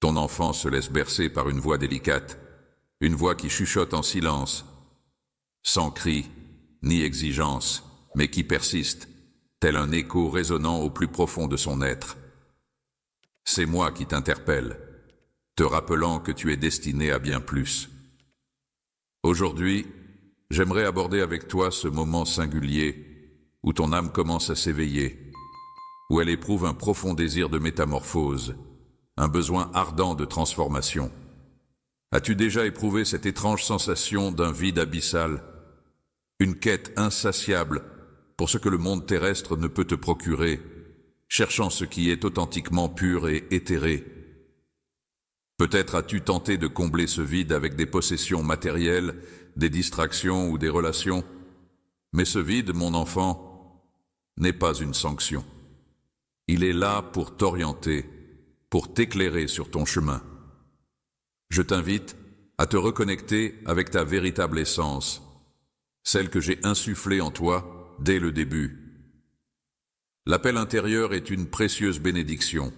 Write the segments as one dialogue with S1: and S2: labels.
S1: Ton enfant se laisse bercer par une voix délicate, une voix qui chuchote en silence, sans cri ni exigence, mais qui persiste, tel un écho résonnant au plus profond de son être. C'est moi qui t'interpelle, te rappelant que tu es destiné à bien plus. Aujourd'hui, j'aimerais aborder avec toi ce moment singulier où ton âme commence à s'éveiller, où elle éprouve un profond désir de métamorphose, un besoin ardent de transformation. As-tu déjà éprouvé cette étrange sensation d'un vide abyssal, une quête insatiable pour ce que le monde terrestre ne peut te procurer, cherchant ce qui est authentiquement pur et éthéré? Peut-être as-tu tenté de combler ce vide avec des possessions matérielles, des distractions ou des relations, mais ce vide, mon enfant, n'est pas une sanction. Il est là pour t'orienter, pour t'éclairer sur ton chemin. Je t'invite à te reconnecter avec ta véritable essence, celle que j'ai insufflée en toi dès le début. L'appel intérieur est une précieuse bénédiction.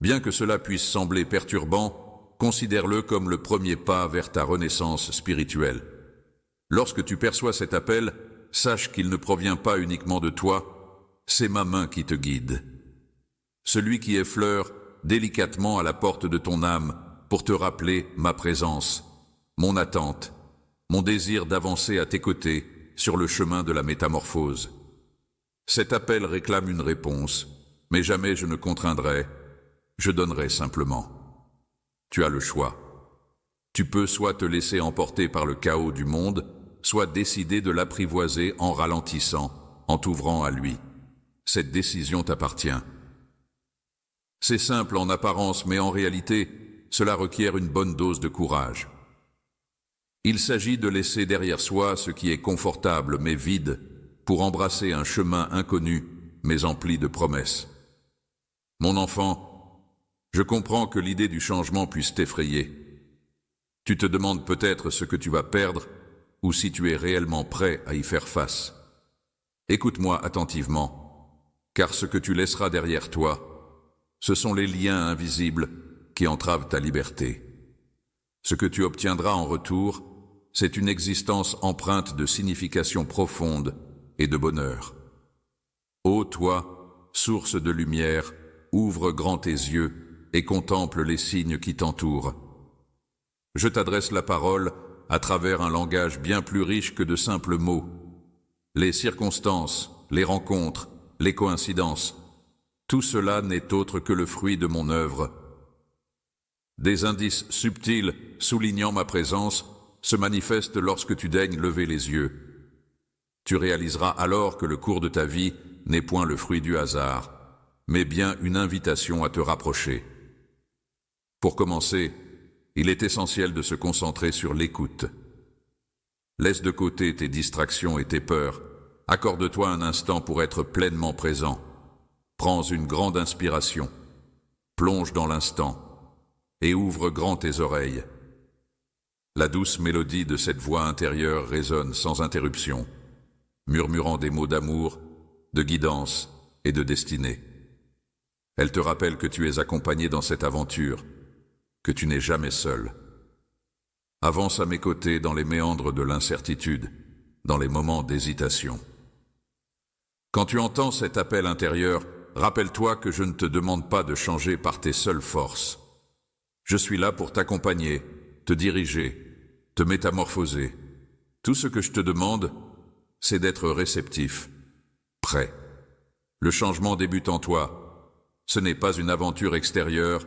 S1: Bien que cela puisse sembler perturbant, considère-le comme le premier pas vers ta renaissance spirituelle. Lorsque tu perçois cet appel, sache qu'il ne provient pas uniquement de toi, c'est ma main qui te guide. Celui qui effleure délicatement à la porte de ton âme pour te rappeler ma présence, mon attente, mon désir d'avancer à tes côtés sur le chemin de la métamorphose. Cet appel réclame une réponse, mais jamais je ne contraindrai, je donnerai simplement. Tu as le choix. Tu peux soit te laisser emporter par le chaos du monde, soit décider de l'apprivoiser en ralentissant, en t'ouvrant à lui. Cette décision t'appartient. C'est simple en apparence, mais en réalité, cela requiert une bonne dose de courage. Il s'agit de laisser derrière soi ce qui est confortable mais vide pour embrasser un chemin inconnu mais empli de promesses. Mon enfant, je comprends que l'idée du changement puisse t'effrayer. Tu te demandes peut-être ce que tu vas perdre ou si tu es réellement prêt à y faire face. Écoute-moi attentivement, car ce que tu laisseras derrière toi, ce sont les liens invisibles qui entravent ta liberté. Ce que tu obtiendras en retour, c'est une existence empreinte de signification profonde et de bonheur. Ô toi, source de lumière, ouvre grand tes yeux et contemple les signes qui t'entourent. Je t'adresse la parole à travers un langage bien plus riche que de simples mots. Les circonstances, les rencontres, les coïncidences, tout cela n'est autre que le fruit de mon œuvre. Des indices subtils soulignant ma présence se manifestent lorsque tu daignes lever les yeux. Tu réaliseras alors que le cours de ta vie n'est point le fruit du hasard, mais bien une invitation à te rapprocher. Pour commencer, il est essentiel de se concentrer sur l'écoute. Laisse de côté tes distractions et tes peurs. Accorde-toi un instant pour être pleinement présent. Prends une grande inspiration. Plonge dans l'instant et ouvre grand tes oreilles. La douce mélodie de cette voix intérieure résonne sans interruption, murmurant des mots d'amour, de guidance et de destinée. Elle te rappelle que tu es accompagné dans cette aventure, que tu n'es jamais seul. Avance à mes côtés dans les méandres de l'incertitude, dans les moments d'hésitation. Quand tu entends cet appel intérieur, rappelle-toi que je ne te demande pas de changer par tes seules forces. Je suis là pour t'accompagner, te diriger, te métamorphoser. Tout ce que je te demande, c'est d'être réceptif, prêt. Le changement débute en toi. Ce n'est pas une aventure extérieure,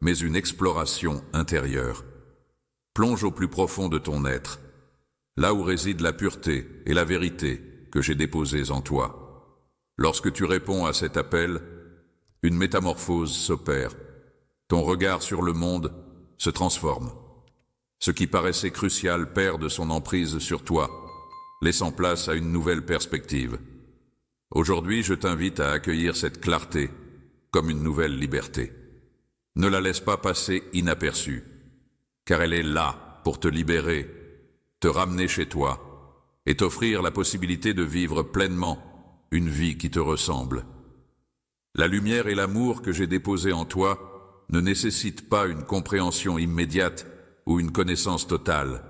S1: mais une exploration intérieure. Plonge au plus profond de ton être, là où réside la pureté et la vérité que j'ai déposées en toi. Lorsque tu réponds à cet appel, une métamorphose s'opère. Ton regard sur le monde se transforme. Ce qui paraissait crucial perd de son emprise sur toi, laissant place à une nouvelle perspective. Aujourd'hui, je t'invite à accueillir cette clarté comme une nouvelle liberté. Ne la laisse pas passer inaperçue, car elle est là pour te libérer, te ramener chez toi et t'offrir la possibilité de vivre pleinement une vie qui te ressemble. La lumière et l'amour que j'ai déposés en toi ne nécessite pas une compréhension immédiate ou une connaissance totale.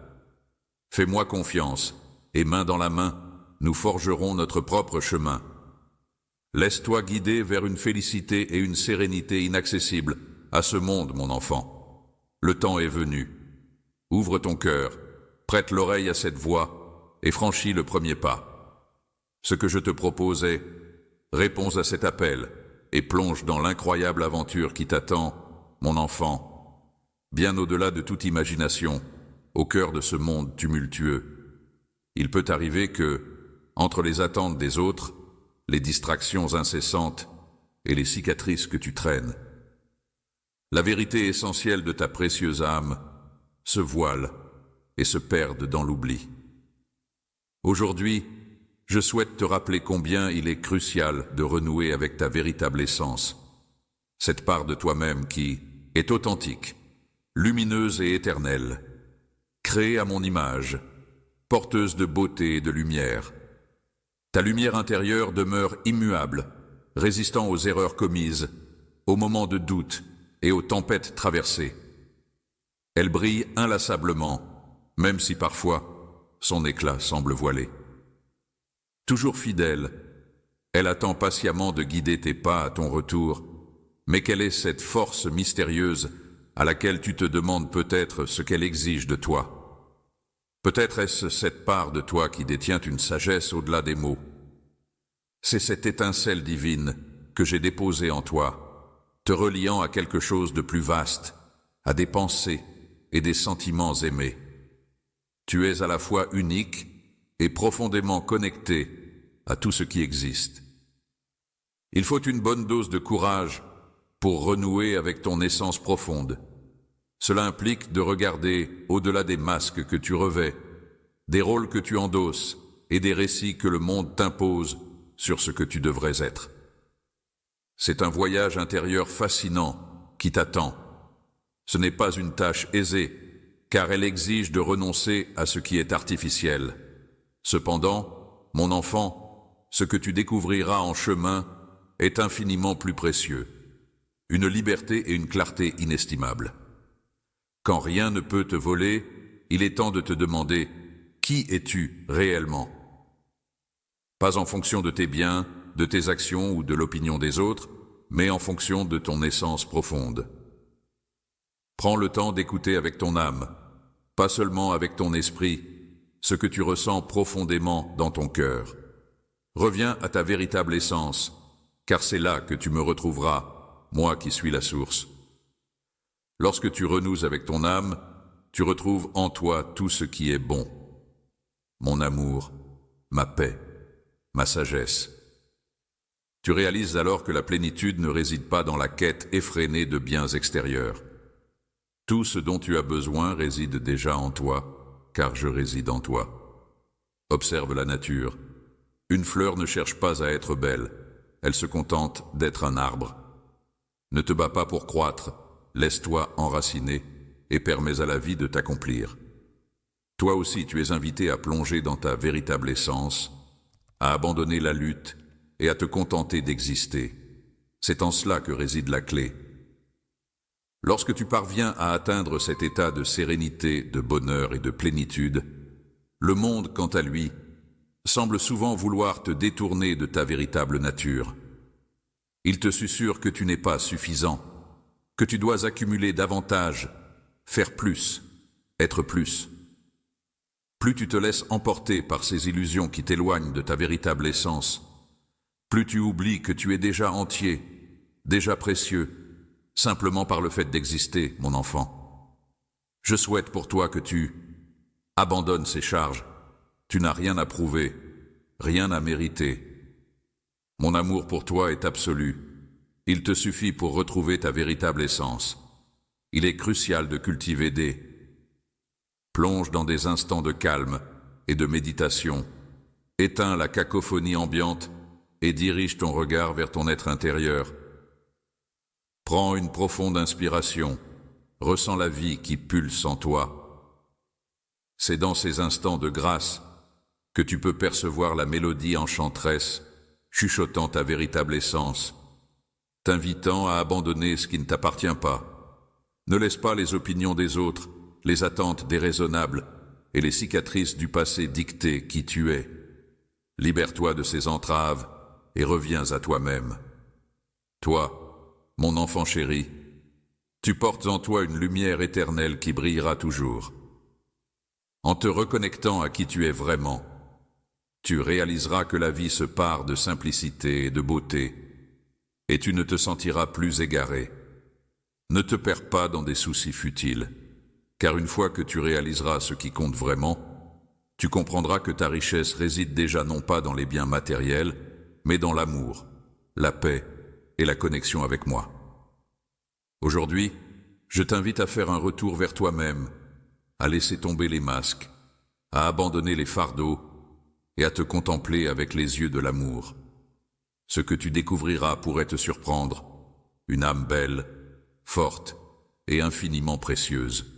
S1: Fais-moi confiance, et main dans la main, nous forgerons notre propre chemin. Laisse-toi guider vers une félicité et une sérénité inaccessibles à ce monde, mon enfant. Le temps est venu. Ouvre ton cœur, prête l'oreille à cette voix et franchis le premier pas. Ce que je te propose est, réponds à cet appel et plonge dans l'incroyable aventure qui t'attend, mon enfant, bien au-delà de toute imagination, au cœur de ce monde tumultueux. Il peut arriver que, entre les attentes des autres, les distractions incessantes et les cicatrices que tu traînes, la vérité essentielle de ta précieuse âme se voile et se perde dans l'oubli. Aujourd'hui, je souhaite te rappeler combien il est crucial de renouer avec ta véritable essence, cette part de toi-même qui est authentique, lumineuse et éternelle, créée à mon image, porteuse de beauté et de lumière. Ta lumière intérieure demeure immuable, résistant aux erreurs commises, aux moments de doute et aux tempêtes traversées. Elle brille inlassablement, même si parfois son éclat semble voilé. Toujours fidèle, elle attend patiemment de guider tes pas à ton retour, mais quelle est cette force mystérieuse à laquelle tu te demandes peut-être ce qu'elle exige de toi? Peut-être est-ce cette part de toi qui détient une sagesse au-delà des mots. C'est cette étincelle divine que j'ai déposée en toi, te reliant à quelque chose de plus vaste, à des pensées et des sentiments aimés. Tu es à la fois unique et profondément connecté à tout ce qui existe. Il faut une bonne dose de courage pour renouer avec ton essence profonde. Cela implique de regarder au-delà des masques que tu revêts, des rôles que tu endosses et des récits que le monde t'impose sur ce que tu devrais être. C'est un voyage intérieur fascinant qui t'attend. Ce n'est pas une tâche aisée, car elle exige de renoncer à ce qui est artificiel. Cependant, mon enfant, ce que tu découvriras en chemin est infiniment plus précieux. Une liberté et une clarté inestimables. Quand rien ne peut te voler, il est temps de te demander « Qui es-tu réellement ?» Pas en fonction de tes biens, de tes actions ou de l'opinion des autres, mais en fonction de ton essence profonde. Prends le temps d'écouter avec ton âme, pas seulement avec ton esprit, ce que tu ressens profondément dans ton cœur. Reviens à ta véritable essence, car c'est là que tu me retrouveras, moi qui suis la source. Lorsque tu renoues avec ton âme, tu retrouves en toi tout ce qui est bon. Mon amour, ma paix, ma sagesse. Tu réalises alors que la plénitude ne réside pas dans la quête effrénée de biens extérieurs. Tout ce dont tu as besoin réside déjà en toi, car je réside en toi. Observe la nature. Une fleur ne cherche pas à être belle, elle se contente d'être un arbre. Ne te bats pas pour croître, laisse-toi enraciner et permets à la vie de t'accomplir. Toi aussi tu es invité à plonger dans ta véritable essence, à abandonner la lutte et à te contenter d'exister. C'est en cela que réside la clé. Lorsque tu parviens à atteindre cet état de sérénité, de bonheur et de plénitude, le monde, quant à lui, semble souvent vouloir te détourner de ta véritable nature. Il te susurre que tu n'es pas suffisant, que tu dois accumuler davantage, faire plus, être plus. Plus tu te laisses emporter par ces illusions qui t'éloignent de ta véritable essence, plus tu oublies que tu es déjà entier, déjà précieux, simplement par le fait d'exister, mon enfant. Je souhaite pour toi que tu abandonnes ces charges. Tu n'as rien à prouver, rien à mériter. Mon amour pour toi est absolu. Il te suffit pour retrouver ta véritable essence. Il est crucial de cultiver des... Plonge dans des instants de calme et de méditation. Éteins la cacophonie ambiante et dirige ton regard vers ton être intérieur. Prends une profonde inspiration, ressens la vie qui pulse en toi. C'est dans ces instants de grâce que tu peux percevoir la mélodie enchanteresse, chuchotant ta véritable essence. t'invitant à abandonner ce qui ne t'appartient pas. Ne laisse pas les opinions des autres, les attentes déraisonnables et les cicatrices du passé dicter qui tu es. Libère-toi de ces entraves et reviens à toi-même. Toi, mon enfant chéri, tu portes en toi une lumière éternelle qui brillera toujours. En te reconnectant à qui tu es vraiment, tu réaliseras que la vie se pare de simplicité et de beauté, et tu ne te sentiras plus égaré. Ne te perds pas dans des soucis futiles, car une fois que tu réaliseras ce qui compte vraiment, tu comprendras que ta richesse réside déjà non pas dans les biens matériels, mais dans l'amour, la paix et la connexion avec moi. Aujourd'hui, je t'invite à faire un retour vers toi-même, à laisser tomber les masques, à abandonner les fardeaux et à te contempler avec les yeux de l'amour. Ce que tu découvriras pourrait te surprendre, une âme belle, forte et infiniment précieuse.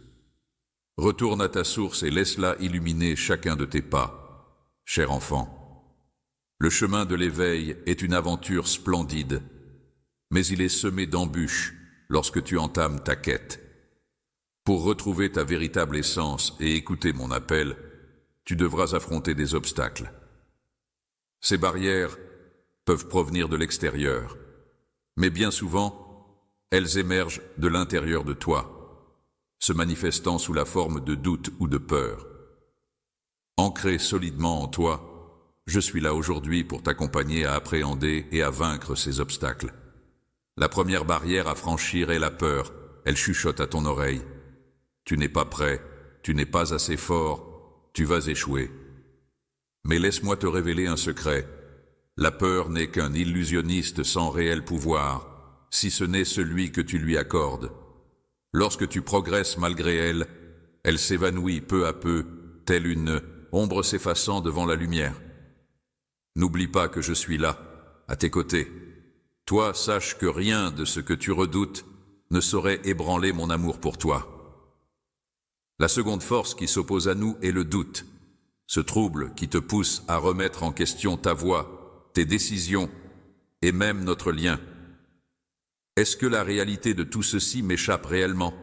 S1: Retourne à ta source et laisse-la illuminer chacun de tes pas, cher enfant. Le chemin de l'éveil est une aventure splendide, mais il est semé d'embûches lorsque tu entames ta quête. Pour retrouver ta véritable essence et écouter mon appel, tu devras affronter des obstacles. Ces barrières peuvent provenir de l'extérieur, mais bien souvent, elles émergent de l'intérieur de toi, se manifestant sous la forme de doute ou de peur. Ancré solidement en toi, je suis là aujourd'hui pour t'accompagner à appréhender et à vaincre ces obstacles. La première barrière à franchir est la peur. Elle chuchote à ton oreille. Tu n'es pas prêt, tu n'es pas assez fort, tu vas échouer. Mais laisse-moi te révéler un secret. La peur n'est qu'un illusionniste sans réel pouvoir, si ce n'est celui que tu lui accordes. Lorsque tu progresses malgré elle, elle s'évanouit peu à peu, telle une ombre s'effaçant devant la lumière. N'oublie pas que je suis là, à tes côtés. Toi, sache que rien de ce que tu redoutes ne saurait ébranler mon amour pour toi. La seconde force qui s'oppose à nous est le doute, ce trouble qui te pousse à remettre en question ta voix, tes décisions et même notre lien. Est-ce que la réalité de tout ceci m'échappe réellement?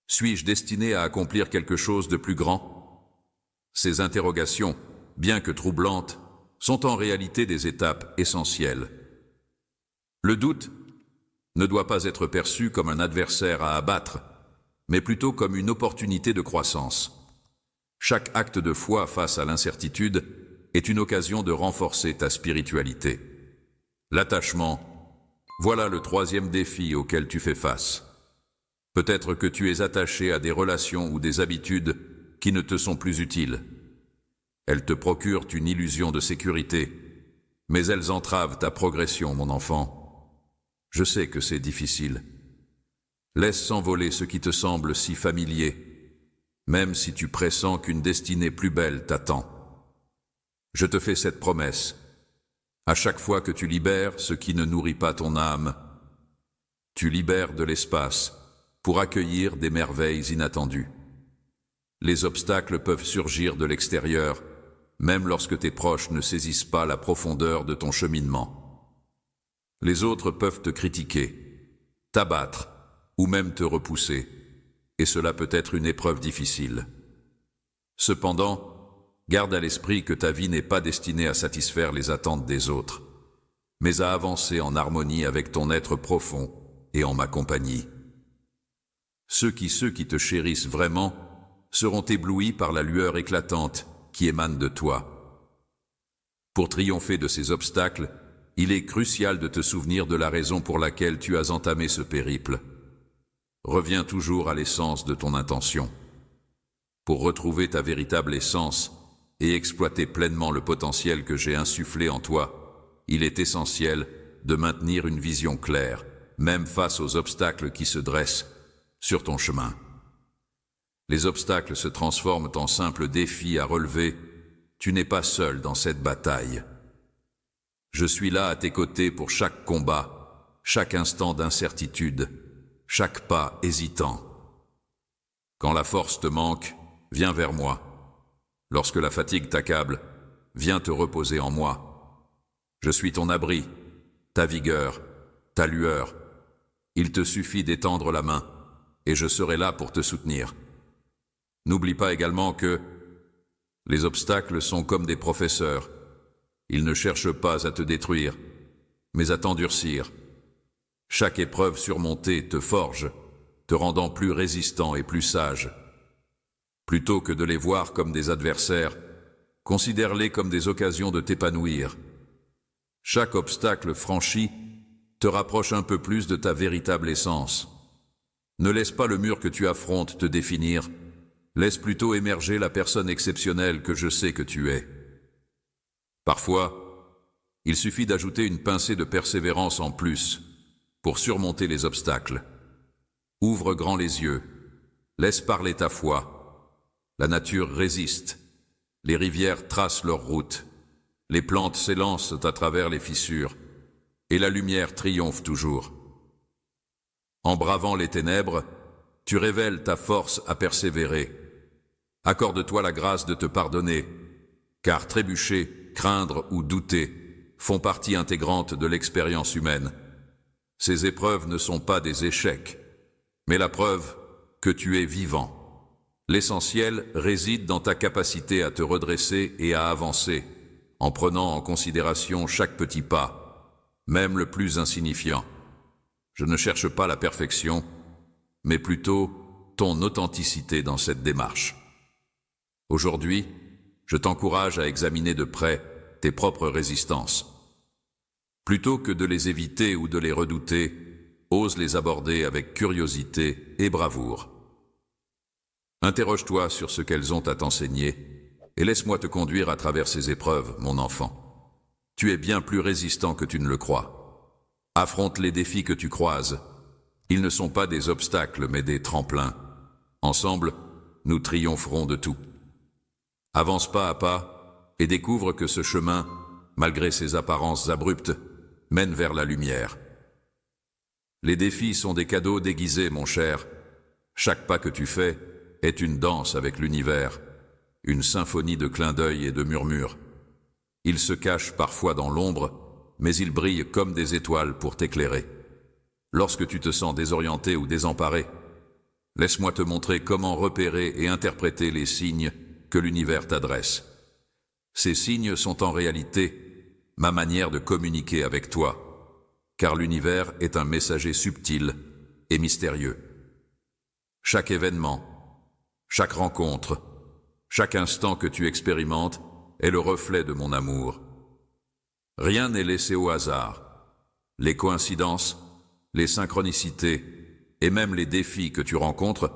S1: Suis-je destiné à accomplir quelque chose de plus grand? Ces interrogations, bien que troublantes, sont en réalité des étapes essentielles. Le doute ne doit pas être perçu comme un adversaire à abattre, mais plutôt comme une opportunité de croissance. Chaque acte de foi face à l'incertitude est une occasion de renforcer ta spiritualité. L'attachement, voilà le troisième défi auquel tu fais face. Peut-être que tu es attaché à des relations ou des habitudes qui ne te sont plus utiles. Elles te procurent une illusion de sécurité, mais elles entravent ta progression, mon enfant. Je sais que c'est difficile. Laisse s'envoler ce qui te semble si familier, même si tu pressens qu'une destinée plus belle t'attend. Je te fais cette promesse. À chaque fois que tu libères ce qui ne nourrit pas ton âme, tu libères de l'espace pour accueillir des merveilles inattendues. Les obstacles peuvent surgir de l'extérieur, même lorsque tes proches ne saisissent pas la profondeur de ton cheminement. Les autres peuvent te critiquer, t'abattre ou même te repousser, et cela peut être une épreuve difficile. Cependant, garde à l'esprit que ta vie n'est pas destinée à satisfaire les attentes des autres, mais à avancer en harmonie avec ton être profond et en ma compagnie. Ceux qui te chérissent vraiment seront éblouis par la lueur éclatante qui émane de toi. Pour triompher de ces obstacles, il est crucial de te souvenir de la raison pour laquelle tu as entamé ce périple. Reviens toujours à l'essence de ton intention. Pour retrouver ta véritable essence et exploiter pleinement le potentiel que j'ai insufflé en toi, il est essentiel de maintenir une vision claire, même face aux obstacles qui se dressent sur ton chemin. Les obstacles se transforment en simples défis à relever. Tu n'es pas seul dans cette bataille. Je suis là à tes côtés pour chaque combat, chaque instant d'incertitude, chaque pas hésitant. Quand la force te manque, viens vers moi. Lorsque la fatigue t'accable, viens te reposer en moi. Je suis ton abri, ta vigueur, ta lueur. Il te suffit d'étendre la main, et je serai là pour te soutenir. N'oublie pas également que les obstacles sont comme des professeurs. Ils ne cherchent pas à te détruire, mais à t'endurcir. Chaque épreuve surmontée te forge, te rendant plus résistant et plus sage. Plutôt que de les voir comme des adversaires, considère-les comme des occasions de t'épanouir. Chaque obstacle franchi te rapproche un peu plus de ta véritable essence. Ne laisse pas le mur que tu affrontes te définir, laisse plutôt émerger la personne exceptionnelle que je sais que tu es. Parfois, il suffit d'ajouter une pincée de persévérance en plus pour surmonter les obstacles. Ouvre grand les yeux, laisse parler ta foi. La nature résiste, les rivières tracent leur route, les plantes s'élancent à travers les fissures, et la lumière triomphe toujours. En bravant les ténèbres, tu révèles ta force à persévérer. Accorde-toi la grâce de te pardonner, car trébucher, craindre ou douter font partie intégrante de l'expérience humaine. Ces épreuves ne sont pas des échecs, mais la preuve que tu es vivant. L'essentiel réside dans ta capacité à te redresser et à avancer, en prenant en considération chaque petit pas, même le plus insignifiant. Je ne cherche pas la perfection, mais plutôt ton authenticité dans cette démarche. Aujourd'hui, je t'encourage à examiner de près tes propres résistances. Plutôt que de les éviter ou de les redouter, ose les aborder avec curiosité et bravoure. Interroge-toi sur ce qu'elles ont à t'enseigner et laisse-moi te conduire à travers ces épreuves, mon enfant. Tu es bien plus résistant que tu ne le crois. Affronte les défis que tu croises. Ils ne sont pas des obstacles, mais des tremplins. Ensemble, nous triompherons de tout. Avance pas à pas et découvre que ce chemin, malgré ses apparences abruptes, mène vers la lumière. Les défis sont des cadeaux déguisés, mon cher. Chaque pas que tu fais est une danse avec l'univers, une symphonie de clins d'œil et de murmures. Ils se cachent parfois dans l'ombre, mais ils brillent comme des étoiles pour t'éclairer. Lorsque tu te sens désorienté ou désemparé, laisse-moi te montrer comment repérer et interpréter les signes que l'univers t'adresse. Ces signes sont en réalité ma manière de communiquer avec toi, car l'univers est un messager subtil et mystérieux. Chaque événement, chaque rencontre, chaque instant que tu expérimentes est le reflet de mon amour. Rien n'est laissé au hasard. Les coïncidences, les synchronicités et même les défis que tu rencontres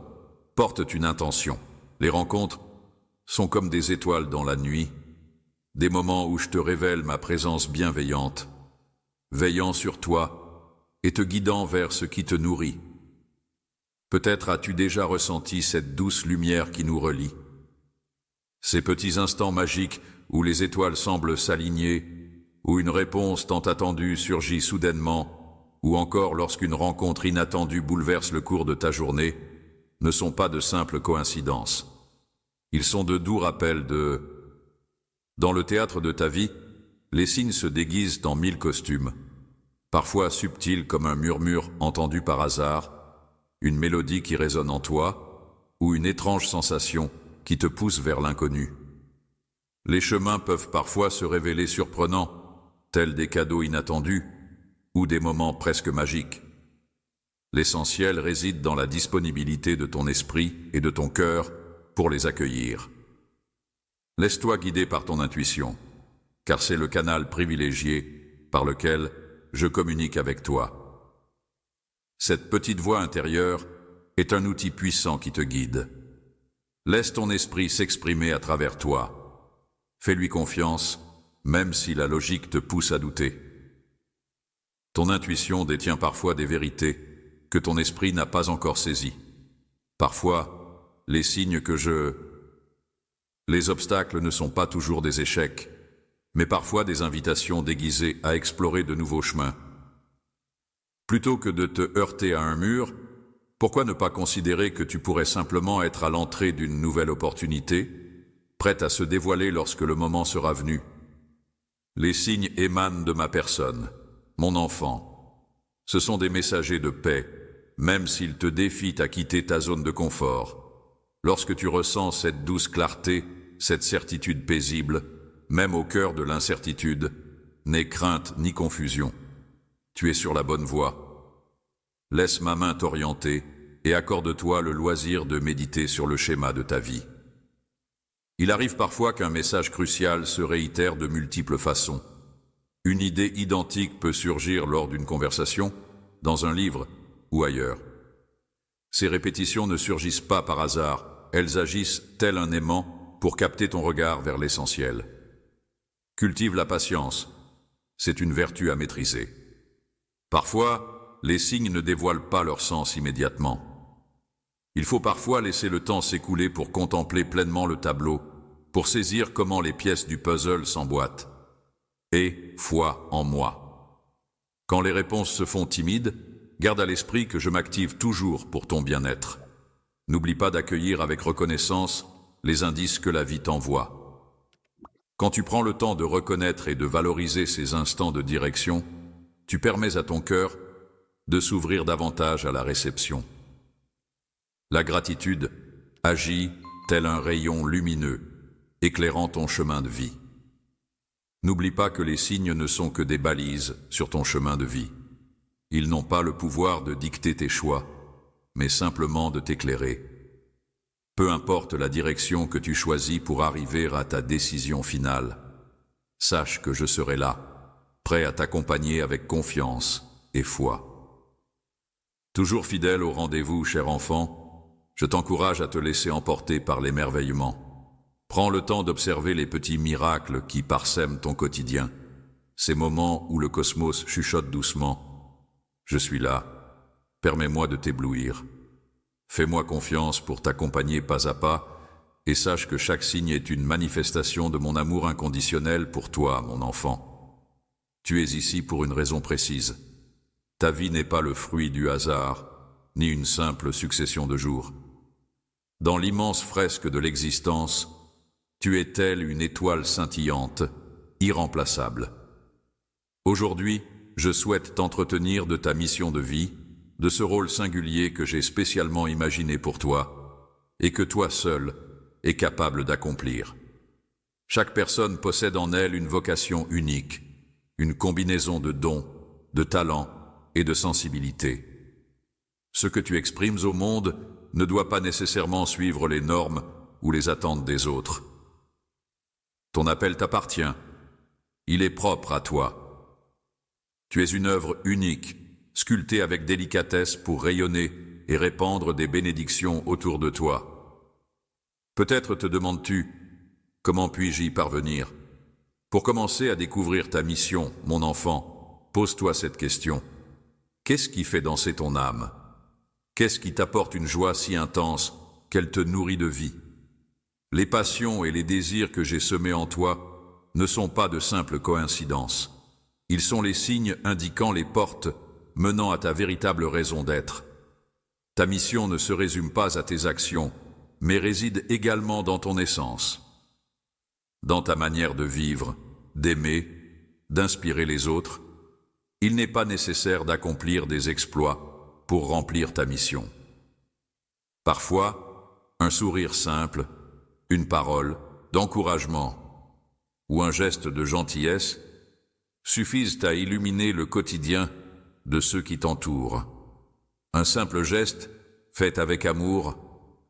S1: portent une intention. Les rencontres sont comme des étoiles dans la nuit, des moments où je te révèle ma présence bienveillante, veillant sur toi et te guidant vers ce qui te nourrit. Peut-être as-tu déjà ressenti cette douce lumière qui nous relie. Ces petits instants magiques où les étoiles semblent s'aligner, où une réponse tant attendue surgit soudainement, ou encore lorsqu'une rencontre inattendue bouleverse le cours de ta journée, ne sont pas de simples coïncidences. Ils sont de doux rappels de... Dans le théâtre de ta vie, les signes se déguisent en 1000 costumes, parfois subtils comme un murmure entendu par hasard, une mélodie qui résonne en toi, ou une étrange sensation qui te pousse vers l'inconnu. Les chemins peuvent parfois se révéler surprenants, tels des cadeaux inattendus, ou des moments presque magiques. L'essentiel réside dans la disponibilité de ton esprit et de ton cœur pour les accueillir. Laisse-toi guider par ton intuition, car c'est le canal privilégié par lequel je communique avec toi. Cette petite voix intérieure est un outil puissant qui te guide. Laisse ton esprit s'exprimer à travers toi. Fais-lui confiance, même si la logique te pousse à douter. Ton intuition détient parfois des vérités que ton esprit n'a pas encore saisies. Parfois, les signes Les obstacles ne sont pas toujours des échecs, mais parfois des invitations déguisées à explorer de nouveaux chemins. Plutôt que de te heurter à un mur, pourquoi ne pas considérer que tu pourrais simplement être à l'entrée d'une nouvelle opportunité, prête à se dévoiler lorsque le moment sera venu? Les signes émanent de ma personne, mon enfant. Ce sont des messagers de paix, même s'ils te défient à quitter ta zone de confort. Lorsque tu ressens cette douce clarté, cette certitude paisible, même au cœur de l'incertitude, n'aie crainte ni confusion. Tu es sur la bonne voie. Laisse ma main t'orienter et accorde-toi le loisir de méditer sur le schéma de ta vie. Il arrive parfois qu'un message crucial se réitère de multiples façons. Une idée identique peut surgir lors d'une conversation, dans un livre ou ailleurs. Ces répétitions ne surgissent pas par hasard, elles agissent tel un aimant pour capter ton regard vers l'essentiel. Cultive la patience, c'est une vertu à maîtriser. Parfois, les signes ne dévoilent pas leur sens immédiatement. Il faut parfois laisser le temps s'écouler pour contempler pleinement le tableau, pour saisir comment les pièces du puzzle s'emboîtent. Et foi en moi. Quand les réponses se font timides, garde à l'esprit que je m'active toujours pour ton bien-être. N'oublie pas d'accueillir avec reconnaissance les indices que la vie t'envoie. Quand tu prends le temps de reconnaître et de valoriser ces instants de direction, tu permets à ton cœur de s'ouvrir davantage à la réception. La gratitude agit tel un rayon lumineux, éclairant ton chemin de vie. N'oublie pas que les signes ne sont que des balises sur ton chemin de vie. Ils n'ont pas le pouvoir de dicter tes choix, mais simplement de t'éclairer. Peu importe la direction que tu choisis pour arriver à ta décision finale, sache que je serai là, prêt à t'accompagner avec confiance et foi. Toujours fidèle au rendez-vous, cher enfant, je t'encourage à te laisser emporter par l'émerveillement. Prends le temps d'observer les petits miracles qui parsèment ton quotidien, ces moments où le cosmos chuchote doucement. Je suis là, permets-moi de t'éblouir. Fais-moi confiance pour t'accompagner pas à pas, et sache que chaque signe est une manifestation de mon amour inconditionnel pour toi, mon enfant. Tu es ici pour une raison précise. Ta vie n'est pas le fruit du hasard, ni une simple succession de jours. Dans l'immense fresque de l'existence, tu es telle une étoile scintillante, irremplaçable. Aujourd'hui, je souhaite t'entretenir de ta mission de vie, de ce rôle singulier que j'ai spécialement imaginé pour toi, et que toi seul es capable d'accomplir. Chaque personne possède en elle une vocation unique, une combinaison de dons, de talents et de sensibilité. Ce que tu exprimes au monde ne doit pas nécessairement suivre les normes ou les attentes des autres. Ton appel t'appartient. Il est propre à toi. Tu es une œuvre unique, sculptée avec délicatesse pour rayonner et répandre des bénédictions autour de toi. Peut-être te demandes-tu, comment puis-je y parvenir? Pour commencer à découvrir ta mission, mon enfant, pose-toi cette question. Qu'est-ce qui fait danser ton âme? Qu'est-ce qui t'apporte une joie si intense qu'elle te nourrit de vie? Les passions et les désirs que j'ai semés en toi ne sont pas de simples coïncidences. Ils sont les signes indiquant les portes menant à ta véritable raison d'être. Ta mission ne se résume pas à tes actions, mais réside également dans ton essence. Dans ta manière de vivre, d'aimer, d'inspirer les autres, il n'est pas nécessaire d'accomplir des exploits pour remplir ta mission. Parfois, un sourire simple, une parole d'encouragement ou un geste de gentillesse suffisent à illuminer le quotidien de ceux qui t'entourent. Un simple geste, fait avec amour,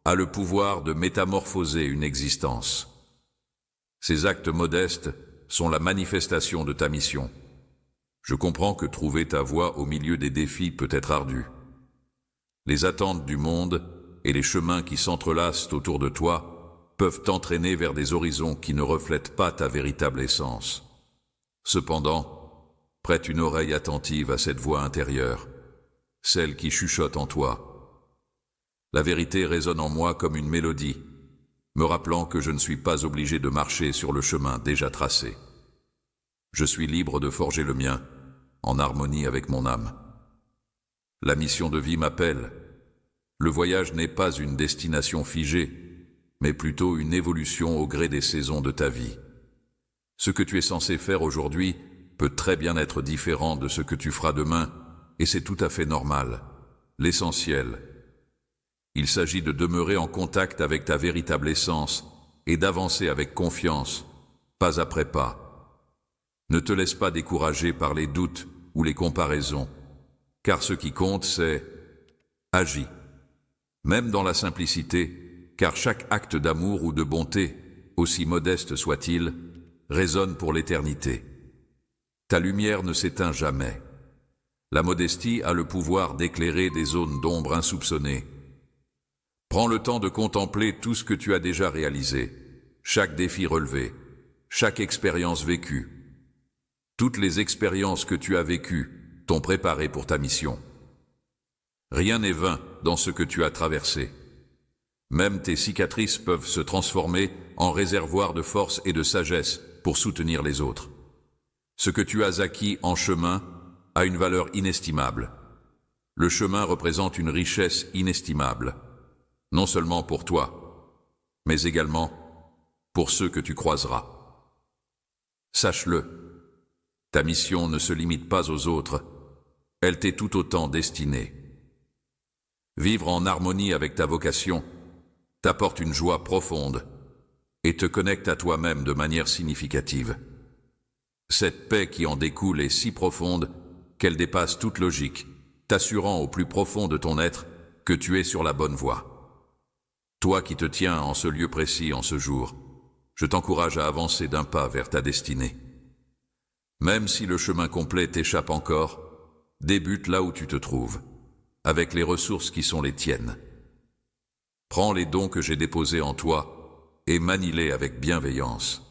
S1: a le pouvoir de métamorphoser une existence. Ces actes modestes sont la manifestation de ta mission. Je comprends que trouver ta voie au milieu des défis peut être ardu. Les attentes du monde et les chemins qui s'entrelacent autour de toi peuvent t'entraîner vers des horizons qui ne reflètent pas ta véritable essence. Cependant, prête une oreille attentive à cette voix intérieure, celle qui chuchote en toi. La vérité résonne en moi comme une mélodie, me rappelant que je ne suis pas obligé de marcher sur le chemin déjà tracé. Je suis libre de forger le mien, en harmonie avec mon âme. La mission de vie m'appelle. Le voyage n'est pas une destination figée, mais plutôt une évolution au gré des saisons de ta vie. Ce que tu es censé faire aujourd'hui peut très bien être différent de ce que tu feras demain, et c'est tout à fait normal. L'essentiel. Il s'agit de demeurer en contact avec ta véritable essence et d'avancer avec confiance, pas après pas. Ne te laisse pas décourager par les doutes ou les comparaisons, car ce qui compte, c'est agis. Même dans la simplicité, car chaque acte d'amour ou de bonté, aussi modeste soit-il, résonne pour l'éternité. Ta lumière ne s'éteint jamais. La modestie a le pouvoir d'éclairer des zones d'ombre insoupçonnées. Prends le temps de contempler tout ce que tu as déjà réalisé, chaque défi relevé, chaque expérience vécue. Toutes les expériences que tu as vécues t'ont préparé pour ta mission. Rien n'est vain dans ce que tu as traversé. Même tes cicatrices peuvent se transformer en réservoirs de force et de sagesse pour soutenir les autres. Ce que tu as acquis en chemin a une valeur inestimable. Le chemin représente une richesse inestimable, non seulement pour toi, mais également pour ceux que tu croiseras. Sache-le, ta mission ne se limite pas aux autres, elle t'est tout autant destinée. Vivre en harmonie avec ta vocation t'apporte une joie profonde et te connecte à toi-même de manière significative. Cette paix qui en découle est si profonde qu'elle dépasse toute logique, t'assurant au plus profond de ton être que tu es sur la bonne voie. Toi qui te tiens en ce lieu précis en ce jour, je t'encourage à avancer d'un pas vers ta destinée. Même si le chemin complet t'échappe encore, débute là où tu te trouves, avec les ressources qui sont les tiennes. Prends les dons que j'ai déposés en toi et manie-les avec bienveillance.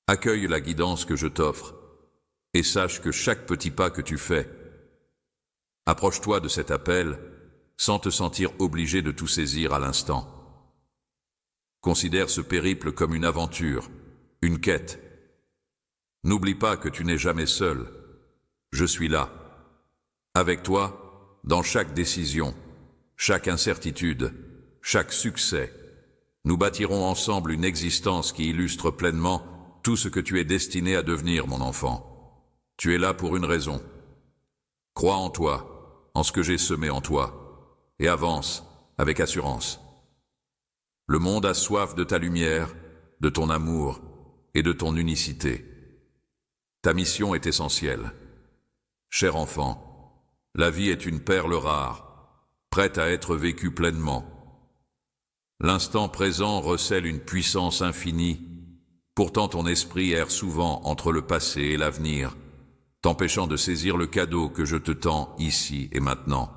S1: Accueille la guidance que je t'offre et sache que chaque petit pas que tu fais, approche-toi de cet appel sans te sentir obligé de tout saisir à l'instant. Considère ce périple comme une aventure, une quête. N'oublie pas que tu n'es jamais seul. Je suis là, avec toi, dans chaque décision, chaque incertitude, chaque succès. Nous bâtirons ensemble une existence qui illustre pleinement tout ce que tu es destiné à devenir, mon enfant. Tu es là pour une raison. Crois en toi, en ce que j'ai semé en toi, et avance avec assurance. Le monde a soif de ta lumière, de ton amour et de ton unicité. Ta mission est essentielle. Cher enfant, la vie est une perle rare, prête à être vécue pleinement. L'instant présent recèle une puissance infinie, pourtant ton esprit erre souvent entre le passé et l'avenir, t'empêchant de saisir le cadeau que je te tends ici et maintenant.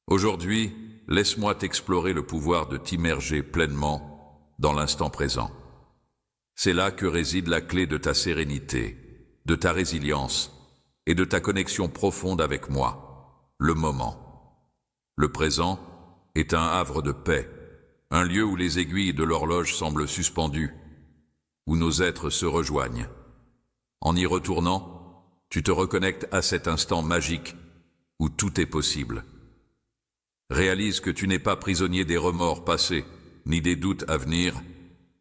S1: Aujourd'hui, laisse-moi t'explorer le pouvoir de t'immerger pleinement dans l'instant présent. C'est là que réside la clé de ta sérénité, de ta résilience et de ta connexion profonde avec moi, le moment. Le présent est un havre de paix, un lieu où les aiguilles de l'horloge semblent suspendues, où nos êtres se rejoignent. En y retournant, tu te reconnectes à cet instant magique où tout est possible. Réalise que tu n'es pas prisonnier des remords passés, ni des doutes à venir,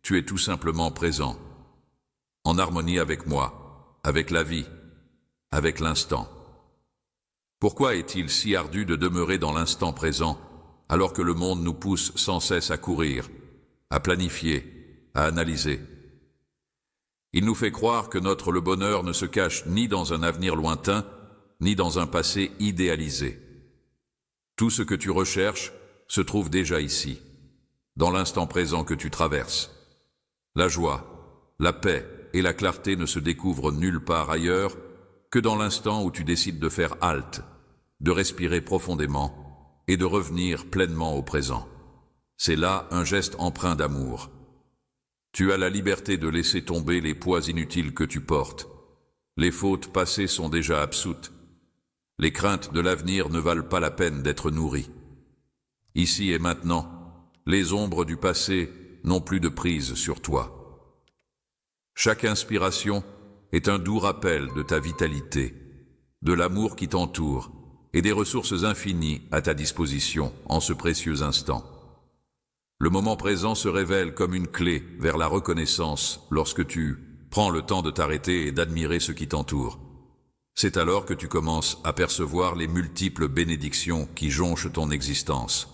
S1: tu es tout simplement présent, en harmonie avec moi, avec la vie, avec l'instant. Pourquoi est-il si ardu de demeurer dans l'instant présent, alors que le monde nous pousse sans cesse à courir, à planifier, à analyser? Il nous fait croire que le bonheur ne se cache ni dans un avenir lointain, ni dans un passé idéalisé. Tout ce que tu recherches se trouve déjà ici, dans l'instant présent que tu traverses. La joie, la paix et la clarté ne se découvrent nulle part ailleurs que dans l'instant où tu décides de faire halte, de respirer profondément et de revenir pleinement au présent. C'est là un geste empreint d'amour. Tu as la liberté de laisser tomber les poids inutiles que tu portes. Les fautes passées sont déjà absoutes. Les craintes de l'avenir ne valent pas la peine d'être nourries. Ici et maintenant, les ombres du passé n'ont plus de prise sur toi. Chaque inspiration est un doux rappel de ta vitalité, de l'amour qui t'entoure et des ressources infinies à ta disposition en ce précieux instant. Le moment présent se révèle comme une clé vers la reconnaissance lorsque tu prends le temps de t'arrêter et d'admirer ce qui t'entoure. C'est alors que tu commences à percevoir les multiples bénédictions qui jonchent ton existence.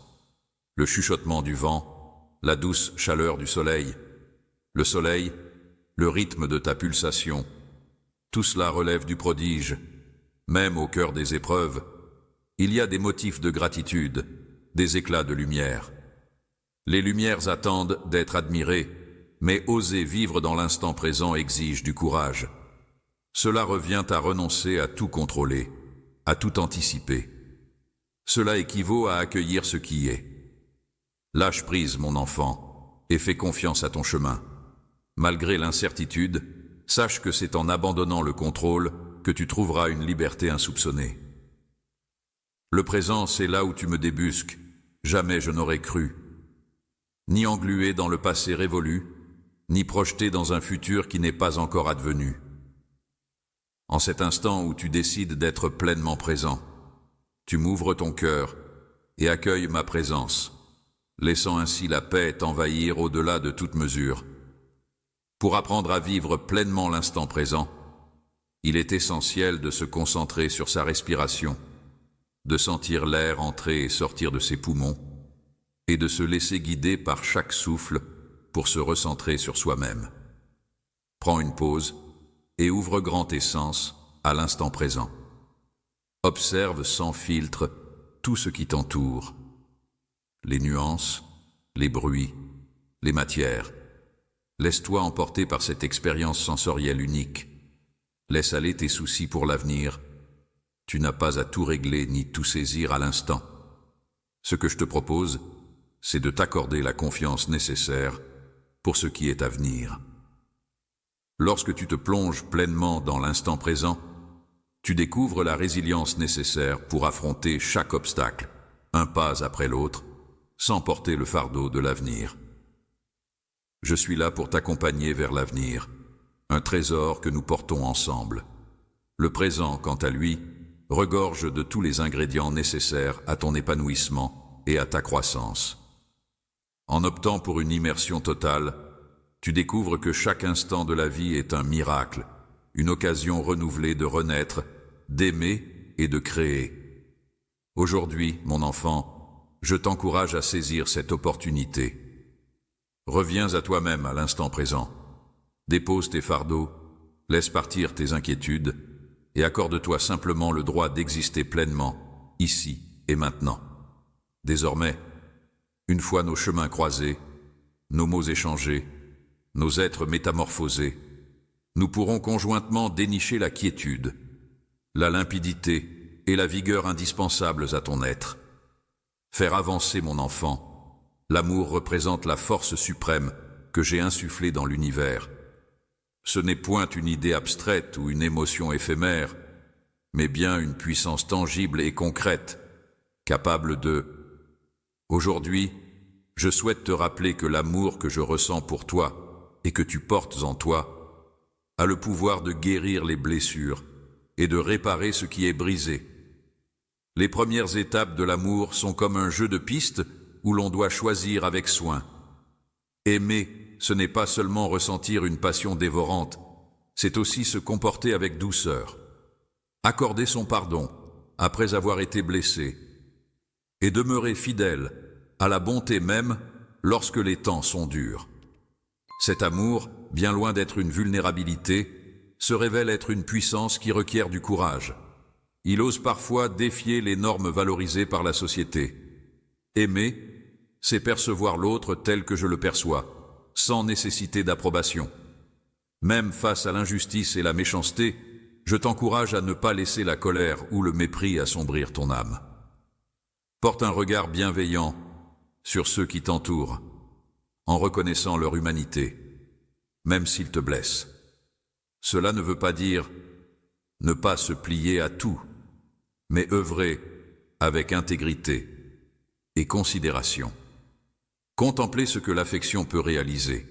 S1: Le chuchotement du vent, la douce chaleur du soleil, le rythme de ta pulsation, tout cela relève du prodige. Même au cœur des épreuves, il y a des motifs de gratitude, des éclats de lumière. Les lumières attendent d'être admirées, mais oser vivre dans l'instant présent exige du courage. Cela revient à renoncer à tout contrôler, à tout anticiper. Cela équivaut à accueillir ce qui est. Lâche prise, mon enfant, et fais confiance à ton chemin. Malgré l'incertitude, sache que c'est en abandonnant le contrôle que tu trouveras une liberté insoupçonnée. Le présent, c'est là où tu me débusques. Jamais je n'aurais cru. Ni englué dans le passé révolu, ni projeté dans un futur qui n'est pas encore advenu. En cet instant où tu décides d'être pleinement présent, tu m'ouvres ton cœur et accueilles ma présence, laissant ainsi la paix t'envahir au-delà de toute mesure. Pour apprendre à vivre pleinement l'instant présent, il est essentiel de se concentrer sur sa respiration, de sentir l'air entrer et sortir de ses poumons, et de se laisser guider par chaque souffle pour se recentrer sur soi-même. Prends une pause et ouvre grand tes sens à l'instant présent. Observe sans filtre tout ce qui t'entoure, les nuances, les bruits, les matières. Laisse-toi emporter par cette expérience sensorielle unique. Laisse aller tes soucis pour l'avenir. Tu n'as pas à tout régler ni tout saisir à l'instant. Ce que je te propose, c'est de t'accorder la confiance nécessaire pour ce qui est à venir. Lorsque tu te plonges pleinement dans l'instant présent, tu découvres la résilience nécessaire pour affronter chaque obstacle, un pas après l'autre, sans porter le fardeau de l'avenir. Je suis là pour t'accompagner vers l'avenir, un trésor que nous portons ensemble. Le présent, quant à lui, regorge de tous les ingrédients nécessaires à ton épanouissement et à ta croissance. En optant pour une immersion totale, tu découvres que chaque instant de la vie est un miracle, une occasion renouvelée de renaître, d'aimer et de créer. Aujourd'hui, mon enfant, je t'encourage à saisir cette opportunité. Reviens à toi-même à l'instant présent. Dépose tes fardeaux, laisse partir tes inquiétudes et accorde-toi simplement le droit d'exister pleinement, ici et maintenant. Désormais, une fois nos chemins croisés, nos mots échangés, nos êtres métamorphosés, nous pourrons conjointement dénicher la quiétude, la limpidité et la vigueur indispensables à ton être. Faire avancer mon enfant, l'amour représente la force suprême que j'ai insufflée dans l'univers. Ce n'est point une idée abstraite ou une émotion éphémère, mais bien une puissance tangible et concrète, capable de... Aujourd'hui, je souhaite te rappeler que l'amour que je ressens pour toi et que tu portes en toi a le pouvoir de guérir les blessures et de réparer ce qui est brisé. Les premières étapes de l'amour sont comme un jeu de pistes où l'on doit choisir avec soin. Aimer, ce n'est pas seulement ressentir une passion dévorante, c'est aussi se comporter avec douceur, accorder son pardon après avoir été blessé, et demeurer fidèle à la bonté même lorsque les temps sont durs. Cet amour, bien loin d'être une vulnérabilité, se révèle être une puissance qui requiert du courage. Il ose parfois défier les normes valorisées par la société. Aimer, c'est percevoir l'autre tel que je le perçois, sans nécessité d'approbation. Même face à l'injustice et la méchanceté, je t'encourage à ne pas laisser la colère ou le mépris assombrir ton âme. Porte un regard bienveillant sur ceux qui t'entourent, en reconnaissant leur humanité, même s'ils te blessent. Cela ne veut pas dire ne pas se plier à tout, mais œuvrer avec intégrité et considération. Contempler ce que l'affection peut réaliser.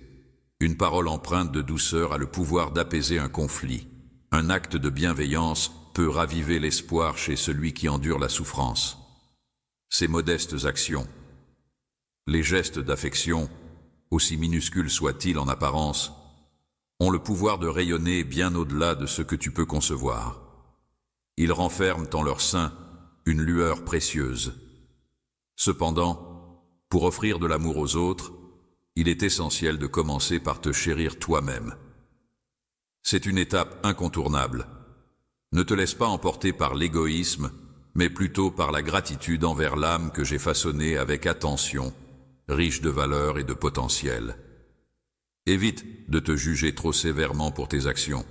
S1: Une parole empreinte de douceur a le pouvoir d'apaiser un conflit. Un acte de bienveillance peut raviver l'espoir chez celui qui endure la souffrance. Ces modestes actions, les gestes d'affection, aussi minuscules soient-ils en apparence, ont le pouvoir de rayonner bien au-delà de ce que tu peux concevoir. Ils renferment en leur sein une lueur précieuse. Cependant, pour offrir de l'amour aux autres, il est essentiel de commencer par te chérir toi-même. C'est une étape incontournable. Ne te laisse pas emporter par l'égoïsme, mais plutôt par la gratitude envers l'âme que j'ai façonnée avec attention, riche de valeurs et de potentiel. Évite de te juger trop sévèrement pour tes actions.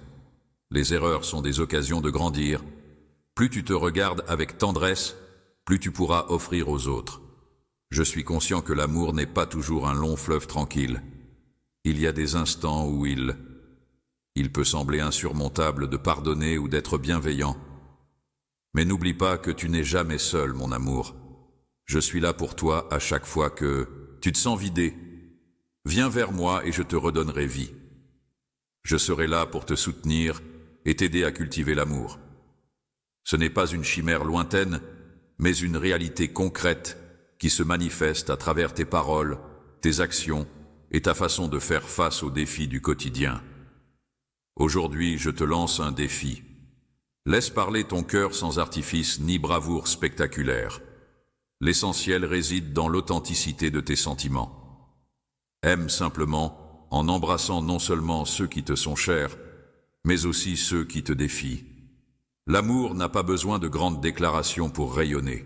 S1: Les erreurs sont des occasions de grandir. Plus tu te regardes avec tendresse, plus tu pourras offrir aux autres. Je suis conscient que l'amour n'est pas toujours un long fleuve tranquille. Il y a des instants où il peut sembler insurmontable de pardonner ou d'être bienveillant. Mais n'oublie pas que tu n'es jamais seul, mon amour. Je suis là pour toi à chaque fois que tu te sens vidé. Viens vers moi et je te redonnerai vie. Je serai là pour te soutenir et t'aider à cultiver l'amour. Ce n'est pas une chimère lointaine, mais une réalité concrète qui se manifeste à travers tes paroles, tes actions et ta façon de faire face aux défis du quotidien. Aujourd'hui, je te lance un défi. Laisse parler ton cœur sans artifice ni bravoure spectaculaire. L'essentiel réside dans l'authenticité de tes sentiments. Aime simplement en embrassant non seulement ceux qui te sont chers, mais aussi ceux qui te défient. L'amour n'a pas besoin de grandes déclarations pour rayonner.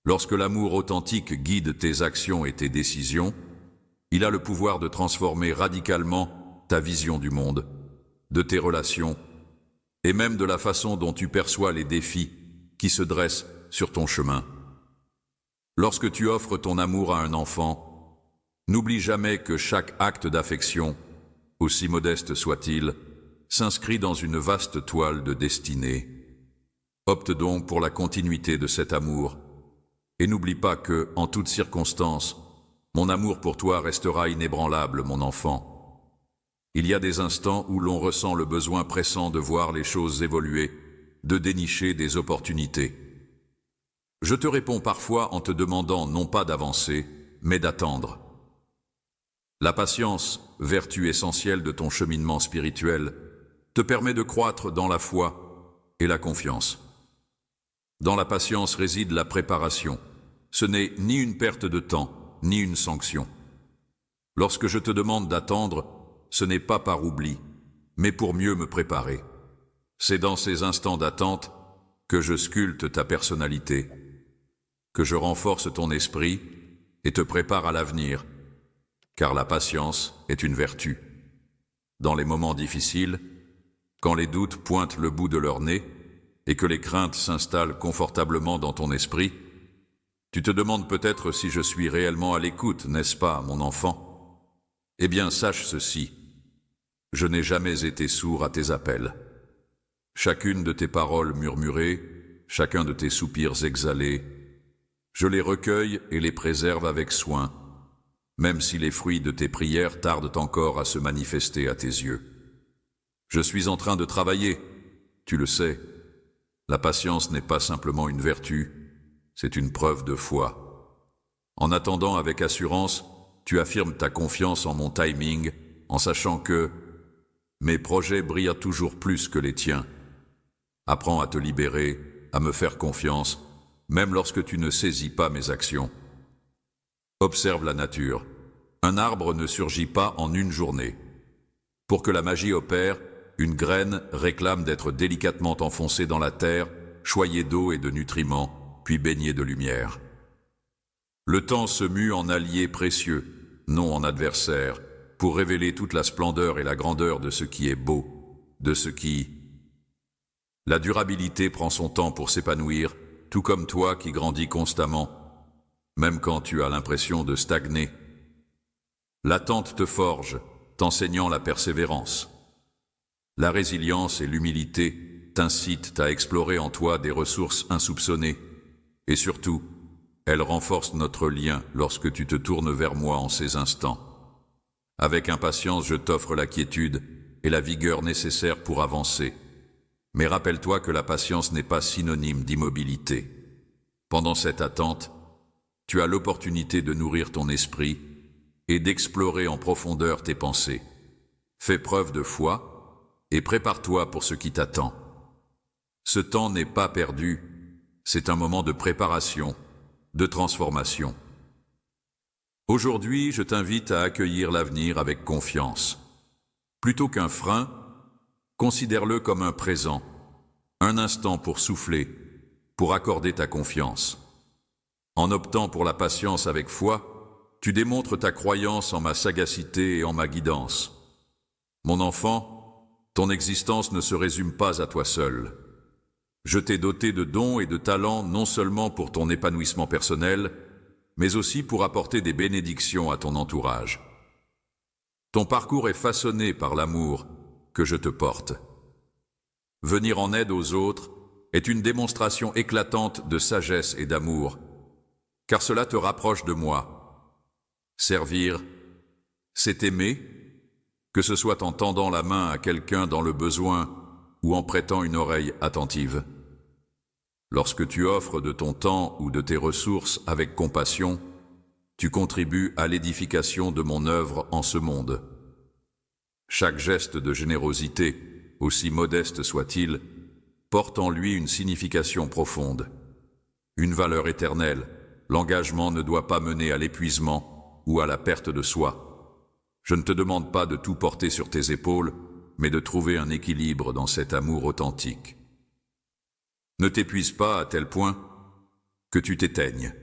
S1: Lorsque l'amour authentique guide tes actions et tes décisions, il a le pouvoir de transformer radicalement ta vision du monde, de tes relations, et même de la façon dont tu perçois les défis qui se dressent sur ton chemin. Lorsque tu offres ton amour à un enfant, n'oublie jamais que chaque acte d'affection, aussi modeste soit-il, s'inscrit dans une vaste toile de destinée. Opte donc pour la continuité de cet amour, et n'oublie pas que, en toutes circonstances, mon amour pour toi restera inébranlable, mon enfant. Il y a des instants où l'on ressent le besoin pressant de voir les choses évoluer, de dénicher des opportunités. Je te réponds parfois en te demandant non pas d'avancer, mais d'attendre. La patience, vertu essentielle de ton cheminement spirituel, te permet de croître dans la foi et la confiance. Dans la patience réside la préparation. Ce n'est ni une perte de temps, ni une sanction. Lorsque je te demande d'attendre, ce n'est pas par oubli, mais pour mieux me préparer. C'est dans ces instants d'attente que je sculpte ta personnalité, que je renforce ton esprit et te prépare à l'avenir, car la patience est une vertu. Dans les moments difficiles, quand les doutes pointent le bout de leur nez et que les craintes s'installent confortablement dans ton esprit, tu te demandes peut-être si je suis réellement à l'écoute, n'est-ce pas, mon enfant? Eh bien, sache ceci. Je n'ai jamais été sourd à tes appels. Chacune de tes paroles murmurées, chacun de tes soupirs exhalés, je les recueille et les préserve avec soin, même si les fruits de tes prières tardent encore à se manifester à tes yeux. Je suis en train de travailler, tu le sais. La patience n'est pas simplement une vertu, c'est une preuve de foi. En attendant avec assurance, tu affirmes ta confiance en mon timing, en sachant que mes projets brillent toujours plus que les tiens. Apprends à te libérer, à me faire confiance, même lorsque tu ne saisis pas mes actions. Observe la nature. Un arbre ne surgit pas en une journée. Pour que la magie opère, une graine réclame d'être délicatement enfoncée dans la terre, choyée d'eau et de nutriments, puis baignée de lumière. Le temps se mue en allié précieux, non en adversaire, pour révéler toute la splendeur et la grandeur de ce qui est beau, de ce qui... La durabilité prend son temps pour s'épanouir, tout comme toi qui grandis constamment, même quand tu as l'impression de stagner. L'attente te forge, t'enseignant la persévérance. La résilience et l'humilité t'incitent à explorer en toi des ressources insoupçonnées. Et surtout, elles renforcent notre lien lorsque tu te tournes vers moi en ces instants. Avec impatience, je t'offre la quiétude et la vigueur nécessaires pour avancer. Mais rappelle-toi que la patience n'est pas synonyme d'immobilité. Pendant cette attente, tu as l'opportunité de nourrir ton esprit et d'explorer en profondeur tes pensées. Fais preuve de foi et prépare-toi pour ce qui t'attend. Ce temps n'est pas perdu, c'est un moment de préparation, de transformation. Aujourd'hui, je t'invite à accueillir l'avenir avec confiance. Plutôt qu'un frein, considère-le comme un présent, un instant pour souffler, pour accorder ta confiance. En optant pour la patience avec foi, tu démontres ta croyance en ma sagacité et en ma guidance. Mon enfant, ton existence ne se résume pas à toi seul. Je t'ai doté de dons et de talents non seulement pour ton épanouissement personnel, mais aussi pour apporter des bénédictions à ton entourage. Ton parcours est façonné par l'amour que je te porte. Venir en aide aux autres est une démonstration éclatante de sagesse et d'amour, car cela te rapproche de moi. Servir, c'est aimer, que ce soit en tendant la main à quelqu'un dans le besoin ou en prêtant une oreille attentive. Lorsque tu offres de ton temps ou de tes ressources avec compassion, tu contribues à l'édification de mon œuvre en ce monde. Chaque geste de générosité, aussi modeste soit-il, porte en lui une signification profonde. Une valeur éternelle, l'engagement ne doit pas mener à l'épuisement ou à la perte de soi. Je ne te demande pas de tout porter sur tes épaules, mais de trouver un équilibre dans cet amour authentique. Ne t'épuise pas à tel point que tu t'éteignes.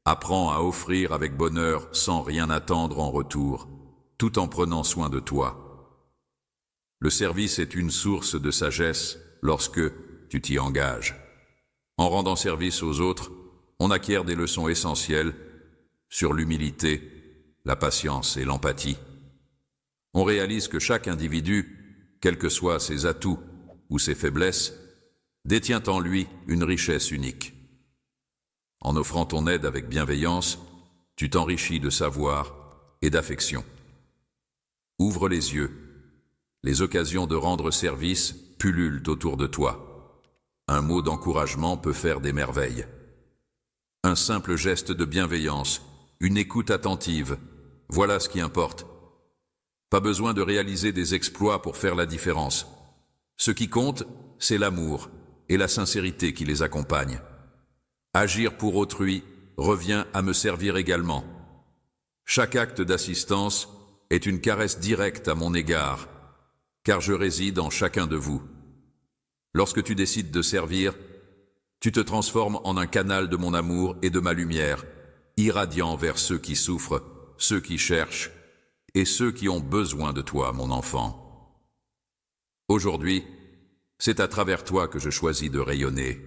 S1: Apprends à offrir avec bonheur sans rien attendre en retour, tout en prenant soin de toi. Le service est une source de sagesse lorsque tu t'y engages. En rendant service aux autres, on acquiert des leçons essentielles sur l'humilité, la patience et l'empathie. On réalise que chaque individu, quels que soient ses atouts ou ses faiblesses, détient en lui une richesse unique. En offrant ton aide avec bienveillance, tu t'enrichis de savoir et d'affection. Ouvre les yeux. Les occasions de rendre service pullulent autour de toi. Un mot d'encouragement peut faire des merveilles. Un simple geste de bienveillance, une écoute attentive, voilà ce qui importe. Pas besoin de réaliser des exploits pour faire la différence. Ce qui compte, c'est l'amour et la sincérité qui les accompagnent. Agir pour autrui revient à me servir également. Chaque acte d'assistance est une caresse directe à mon égard, car je réside en chacun de vous. Lorsque tu décides de servir, tu te transformes en un canal de mon amour et de ma lumière, irradiant vers ceux qui souffrent, ceux qui cherchent et ceux qui ont besoin de toi, mon enfant. Aujourd'hui, c'est à travers toi que je choisis de rayonner.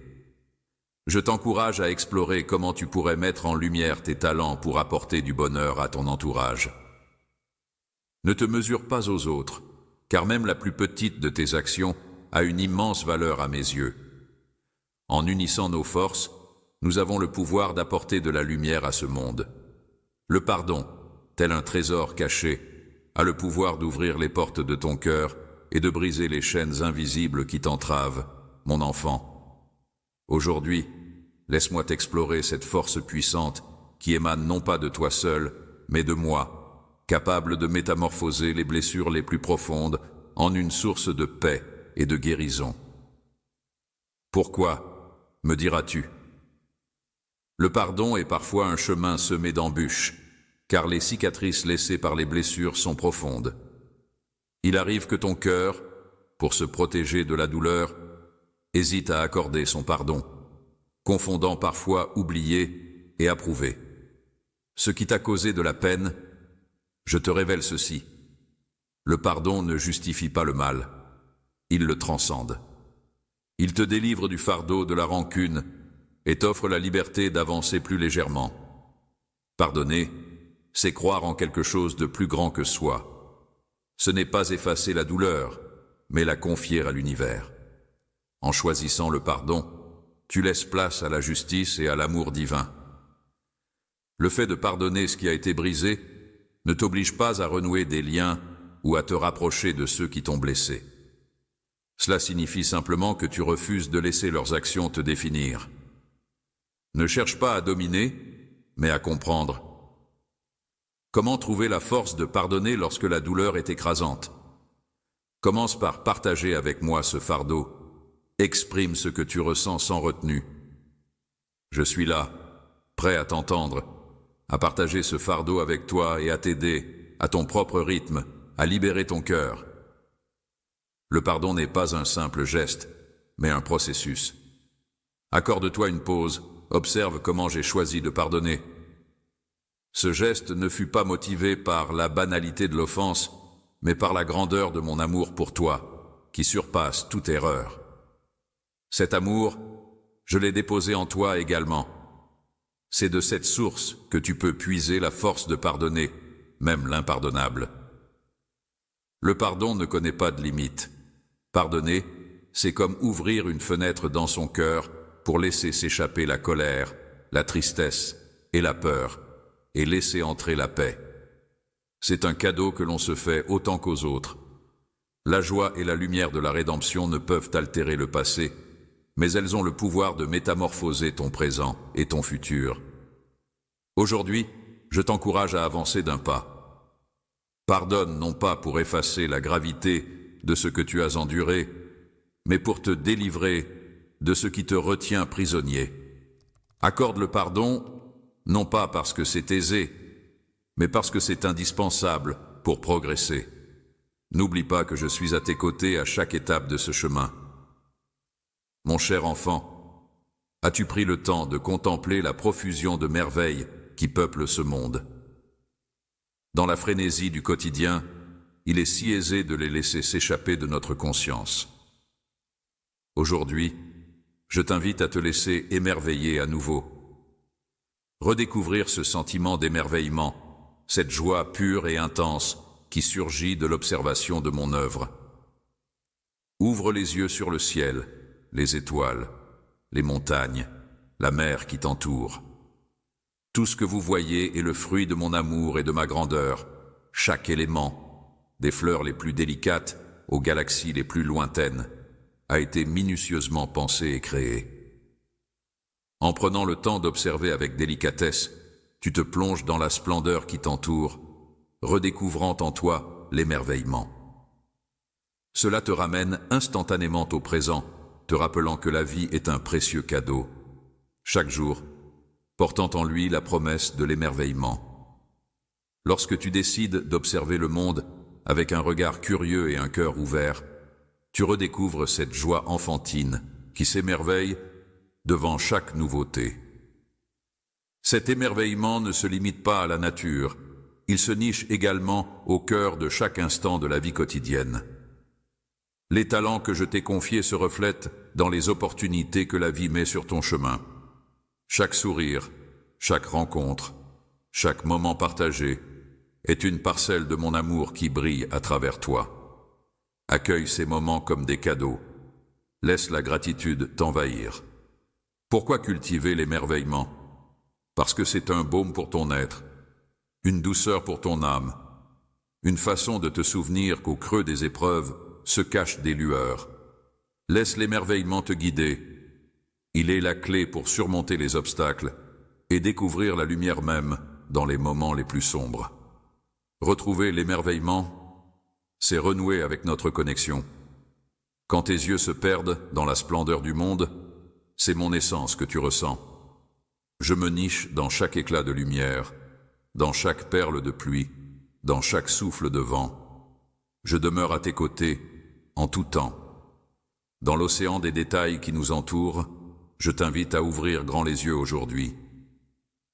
S1: Je t'encourage à explorer comment tu pourrais mettre en lumière tes talents pour apporter du bonheur à ton entourage. Ne te mesure pas aux autres, car même la plus petite de tes actions a une immense valeur à mes yeux. En unissant nos forces, nous avons le pouvoir d'apporter de la lumière à ce monde. Le pardon, tel un trésor caché, a le pouvoir d'ouvrir les portes de ton cœur et de briser les chaînes invisibles qui t'entravent, mon enfant. Aujourd'hui, laisse-moi t'explorer cette force puissante qui émane non pas de toi seul, mais de moi, capable de métamorphoser les blessures les plus profondes en une source de paix et de guérison. Pourquoi, me diras-tu? Le pardon est parfois un chemin semé d'embûches, car les cicatrices laissées par les blessures sont profondes. Il arrive que ton cœur, pour se protéger de la douleur, hésite à accorder son pardon, confondant parfois oublier et approuver. Ce qui t'a causé de la peine, je te révèle ceci. Le pardon ne justifie pas le mal, il le transcende. Il te délivre du fardeau de la rancune et t'offre la liberté d'avancer plus légèrement. Pardonner, c'est croire en quelque chose de plus grand que soi. Ce n'est pas effacer la douleur, mais la confier à l'univers. En choisissant le pardon, tu laisses place à la justice et à l'amour divin. Le fait de pardonner ce qui a été brisé ne t'oblige pas à renouer des liens ou à te rapprocher de ceux qui t'ont blessé. Cela signifie simplement que tu refuses de laisser leurs actions te définir. Ne cherche pas à dominer, mais à comprendre. Comment trouver la force de pardonner lorsque la douleur est écrasante? Commence par partager avec moi ce fardeau. Exprime ce que tu ressens sans retenue. Je suis là, prêt à t'entendre, à partager ce fardeau avec toi et à t'aider, à ton propre rythme, à libérer ton cœur. Le pardon n'est pas un simple geste, mais un processus. Accorde-toi une pause, observe comment j'ai choisi de pardonner. Ce geste ne fut pas motivé par la banalité de l'offense, mais par la grandeur de mon amour pour toi, qui surpasse toute erreur. Cet amour, je l'ai déposé en toi également. C'est de cette source que tu peux puiser la force de pardonner, même l'impardonnable. Le pardon ne connaît pas de limite. Pardonner, c'est comme ouvrir une fenêtre dans son cœur pour laisser s'échapper la colère, la tristesse et la peur, et laisser entrer la paix. C'est un cadeau que l'on se fait autant qu'aux autres. La joie et la lumière de la rédemption ne peuvent altérer le passé, mais elles ont le pouvoir de métamorphoser ton présent et ton futur. Aujourd'hui, je t'encourage à avancer d'un pas. Pardonne non pas pour effacer la gravité de ce que tu as enduré, mais pour te délivrer de ce qui te retient prisonnier. Accorde le pardon, non pas parce que c'est aisé, mais parce que c'est indispensable pour progresser. N'oublie pas que je suis à tes côtés à chaque étape de ce chemin. Mon cher enfant, as-tu pris le temps de contempler la profusion de merveilles qui peuplent ce monde? Dans la frénésie du quotidien, il est si aisé de les laisser s'échapper de notre conscience. Aujourd'hui, je t'invite à te laisser émerveiller à nouveau. Redécouvrir ce sentiment d'émerveillement, cette joie pure et intense qui surgit de l'observation de mon œuvre. Ouvre les yeux sur le ciel, les étoiles, les montagnes, la mer qui t'entoure. Tout ce que vous voyez est le fruit de mon amour et de ma grandeur, chaque élément, des fleurs les plus délicates aux galaxies les plus lointaines, a été minutieusement pensé et créé. En prenant le temps d'observer avec délicatesse, tu te plonges dans la splendeur qui t'entoure, redécouvrant en toi l'émerveillement. Cela te ramène instantanément au présent, te rappelant que la vie est un précieux cadeau, chaque jour, portant en lui la promesse de l'émerveillement. Lorsque tu décides d'observer le monde avec un regard curieux et un cœur ouvert, tu redécouvres cette joie enfantine qui s'émerveille devant chaque nouveauté. Cet émerveillement ne se limite pas à la nature, il se niche également au cœur de chaque instant de la vie quotidienne. Les talents que je t'ai confiés se reflètent dans les opportunités que la vie met sur ton chemin. Chaque sourire, chaque rencontre, chaque moment partagé est une parcelle de mon amour qui brille à travers toi. Accueille ces moments comme des cadeaux. Laisse la gratitude t'envahir. Pourquoi cultiver l'émerveillement? Parce que c'est un baume pour ton être, une douceur pour ton âme, une façon de te souvenir qu'au creux des épreuves se cachent des lueurs. Laisse l'émerveillement te guider. Il est la clé pour surmonter les obstacles et découvrir la lumière même dans les moments les plus sombres. Retrouver l'émerveillement, c'est renouer avec notre connexion. Quand tes yeux se perdent dans la splendeur du monde, c'est mon essence que tu ressens. Je me niche dans chaque éclat de lumière, dans chaque perle de pluie, dans chaque souffle de vent. Je demeure à tes côtés, en tout temps. Dans l'océan des détails qui nous entourent, je t'invite à ouvrir grand les yeux aujourd'hui.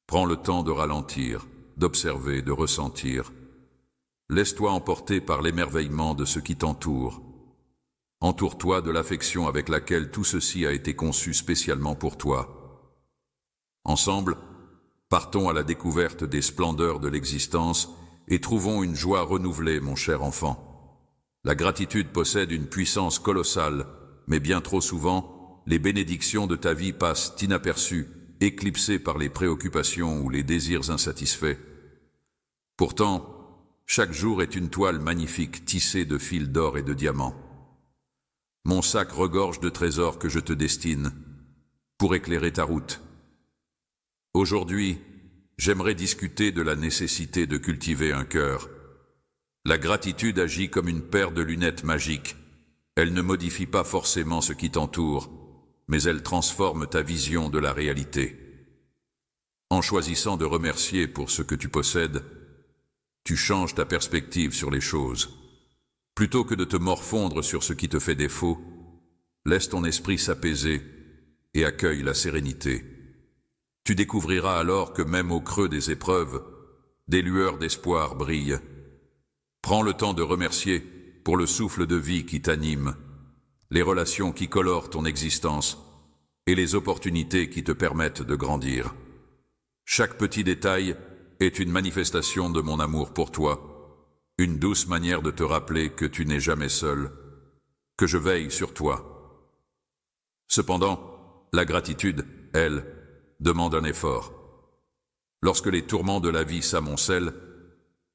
S1: Prends le temps de ralentir, d'observer, de ressentir. Laisse-toi emporter par l'émerveillement de ce qui t'entoure. Entoure-toi de l'affection avec laquelle tout ceci a été conçu spécialement pour toi. Ensemble, partons à la découverte des splendeurs de l'existence et trouvons une joie renouvelée, mon cher enfant. La gratitude possède une puissance colossale, mais bien trop souvent, les bénédictions de ta vie passent inaperçues, éclipsées par les préoccupations ou les désirs insatisfaits. Pourtant, chaque jour est une toile magnifique tissée de fils d'or et de diamants. Mon sac regorge de trésors que je te destine pour éclairer ta route. Aujourd'hui, j'aimerais discuter de la nécessité de cultiver un cœur. La gratitude agit comme une paire de lunettes magiques. Elle ne modifie pas forcément ce qui t'entoure, mais elle transforme ta vision de la réalité. En choisissant de remercier pour ce que tu possèdes, tu changes ta perspective sur les choses. Plutôt que de te morfondre sur ce qui te fait défaut, laisse ton esprit s'apaiser et accueille la sérénité. Tu découvriras alors que même au creux des épreuves, des lueurs d'espoir brillent. Prends le temps de remercier pour le souffle de vie qui t'anime, les relations qui colorent ton existence et les opportunités qui te permettent de grandir. Chaque petit détail est une manifestation de mon amour pour toi, une douce manière de te rappeler que tu n'es jamais seul, que je veille sur toi. Cependant, la gratitude, elle, demande un effort. Lorsque les tourments de la vie s'amoncellent,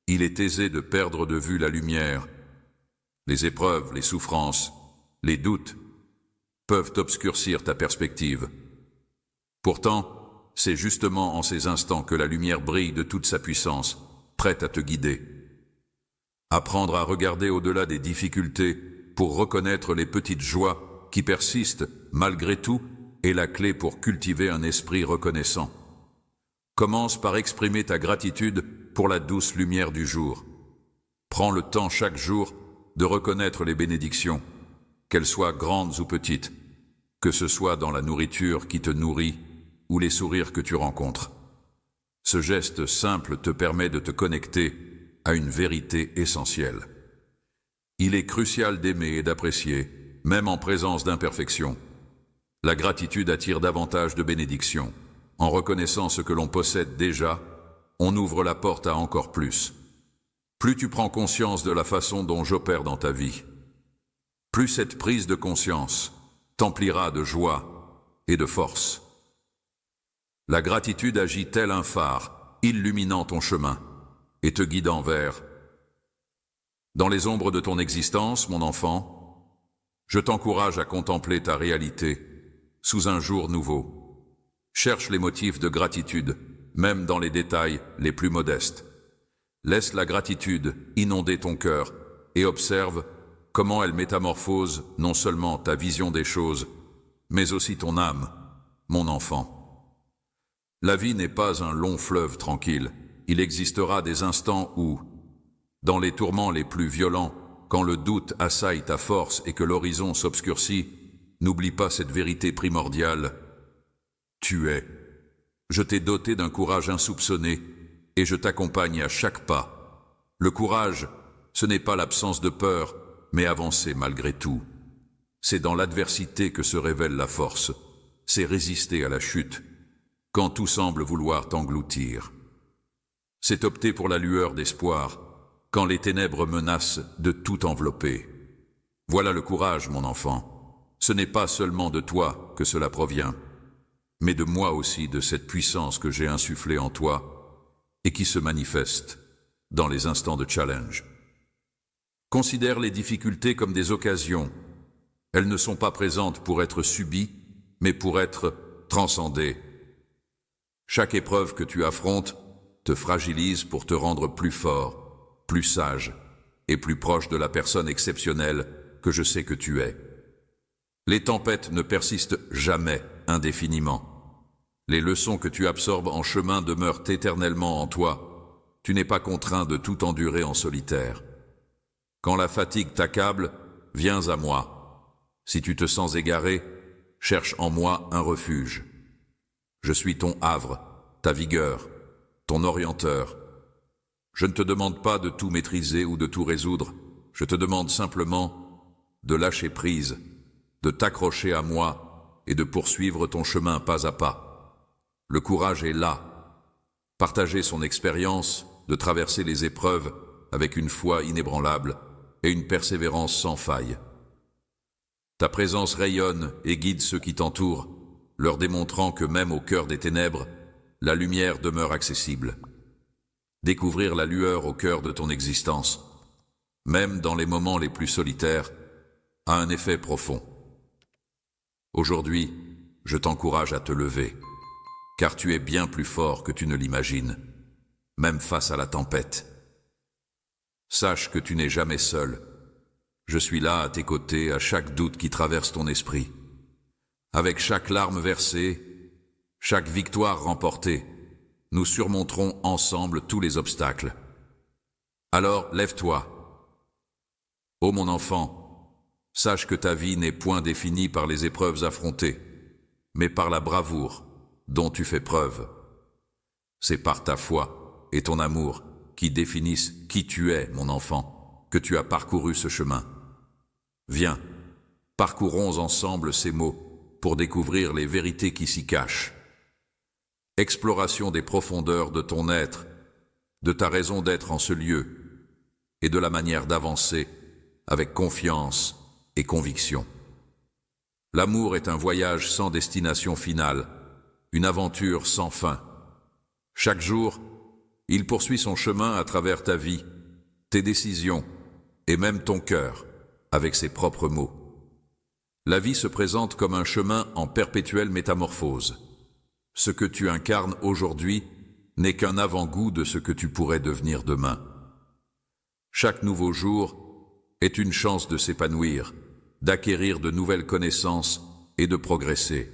S1: il est aisé de perdre de vue la lumière. Les épreuves, les souffrances, les doutes peuvent obscurcir ta perspective. Pourtant, c'est justement en ces instants que la lumière brille de toute sa puissance, prête à te guider. Apprendre à regarder au-delà des difficultés pour reconnaître les petites joies qui persistent malgré tout est la clé pour cultiver un esprit reconnaissant. Commence par exprimer ta gratitude pour la douce lumière du jour. Prends le temps chaque jour de reconnaître les bénédictions, qu'elles soient grandes ou petites, que ce soit dans la nourriture qui te nourrit ou les sourires que tu rencontres. Ce geste simple te permet de te connecter à une vérité essentielle. Il est crucial d'aimer et d'apprécier, même en présence d'imperfections. La gratitude attire davantage de bénédictions. En reconnaissant ce que l'on possède déjà, on ouvre la porte à encore plus. Plus tu prends conscience de la façon dont j'opère dans ta vie, plus cette prise de conscience t'emplira de joie et de force. La gratitude agit tel un phare, illuminant ton chemin et te guidant vers. Dans les ombres de ton existence, mon enfant, je t'encourage à contempler ta réalité sous un jour nouveau. Cherche les motifs de gratitude, même dans les détails les plus modestes. Laisse la gratitude inonder ton cœur et observe comment elle métamorphose non seulement ta vision des choses, mais aussi ton âme, mon enfant. La vie n'est pas un long fleuve tranquille. Il existera des instants où, dans les tourments les plus violents, quand le doute assaille ta force et que l'horizon s'obscurcit, n'oublie pas cette vérité primordiale. Tu es. Je t'ai doté d'un courage insoupçonné et je t'accompagne à chaque pas. Le courage, ce n'est pas l'absence de peur, mais avancer malgré tout. C'est dans l'adversité que se révèle la force. C'est résister à la chute, quand tout semble vouloir t'engloutir. C'est opter pour la lueur d'espoir, quand les ténèbres menacent de tout envelopper. Voilà le courage, mon enfant. Ce n'est pas seulement de toi que cela provient, mais de moi aussi, de cette puissance que j'ai insufflée en toi et qui se manifeste dans les instants de challenge. Considère les difficultés comme des occasions. Elles ne sont pas présentes pour être subies, mais pour être transcendées. Chaque épreuve que tu affrontes te fragilise pour te rendre plus fort, plus sage et plus proche de la personne exceptionnelle que je sais que tu es. Les tempêtes ne persistent jamais indéfiniment. Les leçons que tu absorbes en chemin demeurent éternellement en toi. Tu n'es pas contraint de tout endurer en solitaire. Quand la fatigue t'accable, viens à moi. Si tu te sens égaré, cherche en moi un refuge. Je suis ton havre, ta vigueur, ton orienteur. Je ne te demande pas de tout maîtriser ou de tout résoudre. Je te demande simplement de lâcher prise, de t'accrocher à moi et de poursuivre ton chemin pas à pas. Le courage est là. Partager son expérience, de traverser les épreuves avec une foi inébranlable et une persévérance sans faille. Ta présence rayonne et guide ceux qui t'entourent, leur démontrant que même au cœur des ténèbres, la lumière demeure accessible. Découvrir la lueur au cœur de ton existence, même dans les moments les plus solitaires, a un effet profond. Aujourd'hui, je t'encourage à te lever, car tu es bien plus fort que tu ne l'imagines, même face à la tempête. Sache que tu n'es jamais seul. Je suis là à tes côtés à chaque doute qui traverse ton esprit. Avec chaque larme versée, chaque victoire remportée, nous surmonterons ensemble tous les obstacles. Alors lève-toi. Ô mon enfant, sache que ta vie n'est point définie par les épreuves affrontées, mais par la bravoure dont tu fais preuve. C'est par ta foi et ton amour qui définissent qui tu es, mon enfant, que tu as parcouru ce chemin. Viens, parcourons ensemble ces mots pour découvrir les vérités qui s'y cachent. Exploration des profondeurs de ton être, de ta raison d'être en ce lieu, et de la manière d'avancer avec confiance et conviction. L'amour est un voyage sans destination finale, une aventure sans fin. Chaque jour, il poursuit son chemin à travers ta vie, tes décisions et même ton cœur, avec ses propres mots. La vie se présente comme un chemin en perpétuelle métamorphose. Ce que tu incarnes aujourd'hui n'est qu'un avant-goût de ce que tu pourrais devenir demain. Chaque nouveau jour est une chance de s'épanouir, d'acquérir de nouvelles connaissances et de progresser.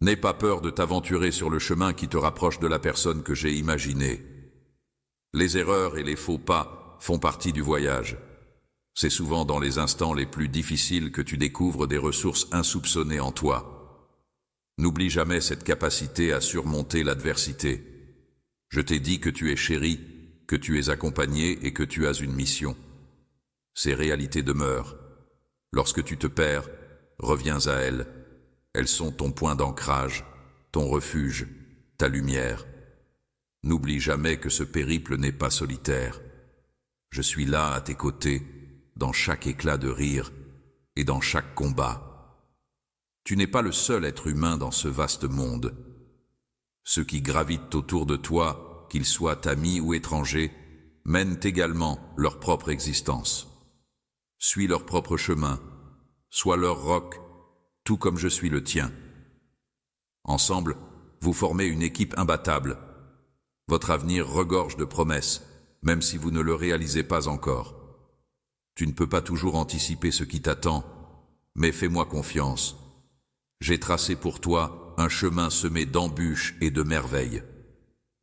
S1: N'aie pas peur de t'aventurer sur le chemin qui te rapproche de la personne que j'ai imaginée. Les erreurs et les faux pas font partie du voyage. C'est souvent dans les instants les plus difficiles que tu découvres des ressources insoupçonnées en toi. N'oublie jamais cette capacité à surmonter l'adversité. Je t'ai dit que tu es chéri, que tu es accompagné et que tu as une mission. Ces réalités demeurent. Lorsque tu te perds, reviens à elles. Elles sont ton point d'ancrage, ton refuge, ta lumière. N'oublie jamais que ce périple n'est pas solitaire. Je suis là à tes côtés, dans chaque éclat de rire et dans chaque combat. Tu n'es pas le seul être humain dans ce vaste monde. Ceux qui gravitent autour de toi, qu'ils soient amis ou étrangers, mènent également leur propre existence. Suis leur propre chemin, sois leur roc, tout comme je suis le tien. Ensemble, vous formez une équipe imbattable. Votre avenir regorge de promesses, même si vous ne le réalisez pas encore. Tu ne peux pas toujours anticiper ce qui t'attend, mais fais-moi confiance. J'ai tracé pour toi un chemin semé d'embûches et de merveilles.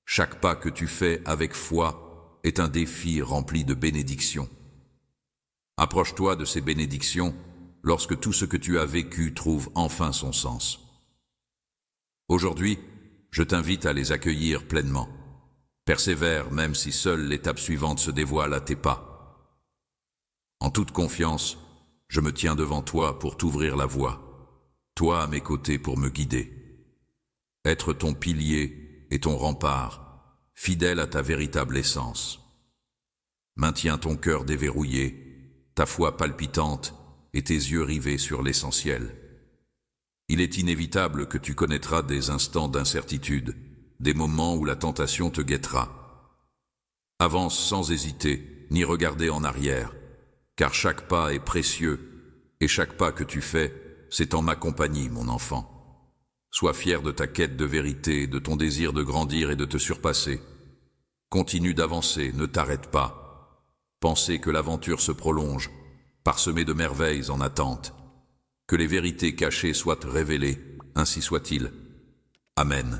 S1: Chaque pas que tu fais avec foi est un défi rempli de bénédictions. Approche-toi de ces bénédictions lorsque tout ce que tu as vécu trouve enfin son sens. Aujourd'hui, je t'invite à les accueillir pleinement. Persévère même si seule l'étape suivante se dévoile à tes pas. En toute confiance, je me tiens devant toi pour t'ouvrir la voie, toi à mes côtés pour me guider. Être ton pilier et ton rempart, fidèle à ta véritable essence. Maintiens ton cœur déverrouillé, ta foi palpitante et tes yeux rivés sur l'essentiel. Il est inévitable que tu connaîtras des instants d'incertitude, des moments où la tentation te guettera. Avance sans hésiter, ni regarder en arrière, car chaque pas est précieux, et chaque pas que tu fais, c'est en ma compagnie, mon enfant. Sois fier de ta quête de vérité, de ton désir de grandir et de te surpasser. Continue d'avancer, ne t'arrête pas. Pensez que l'aventure se prolonge, parsemée de merveilles en attente. Que les vérités cachées soient révélées, ainsi soit-il. Amen.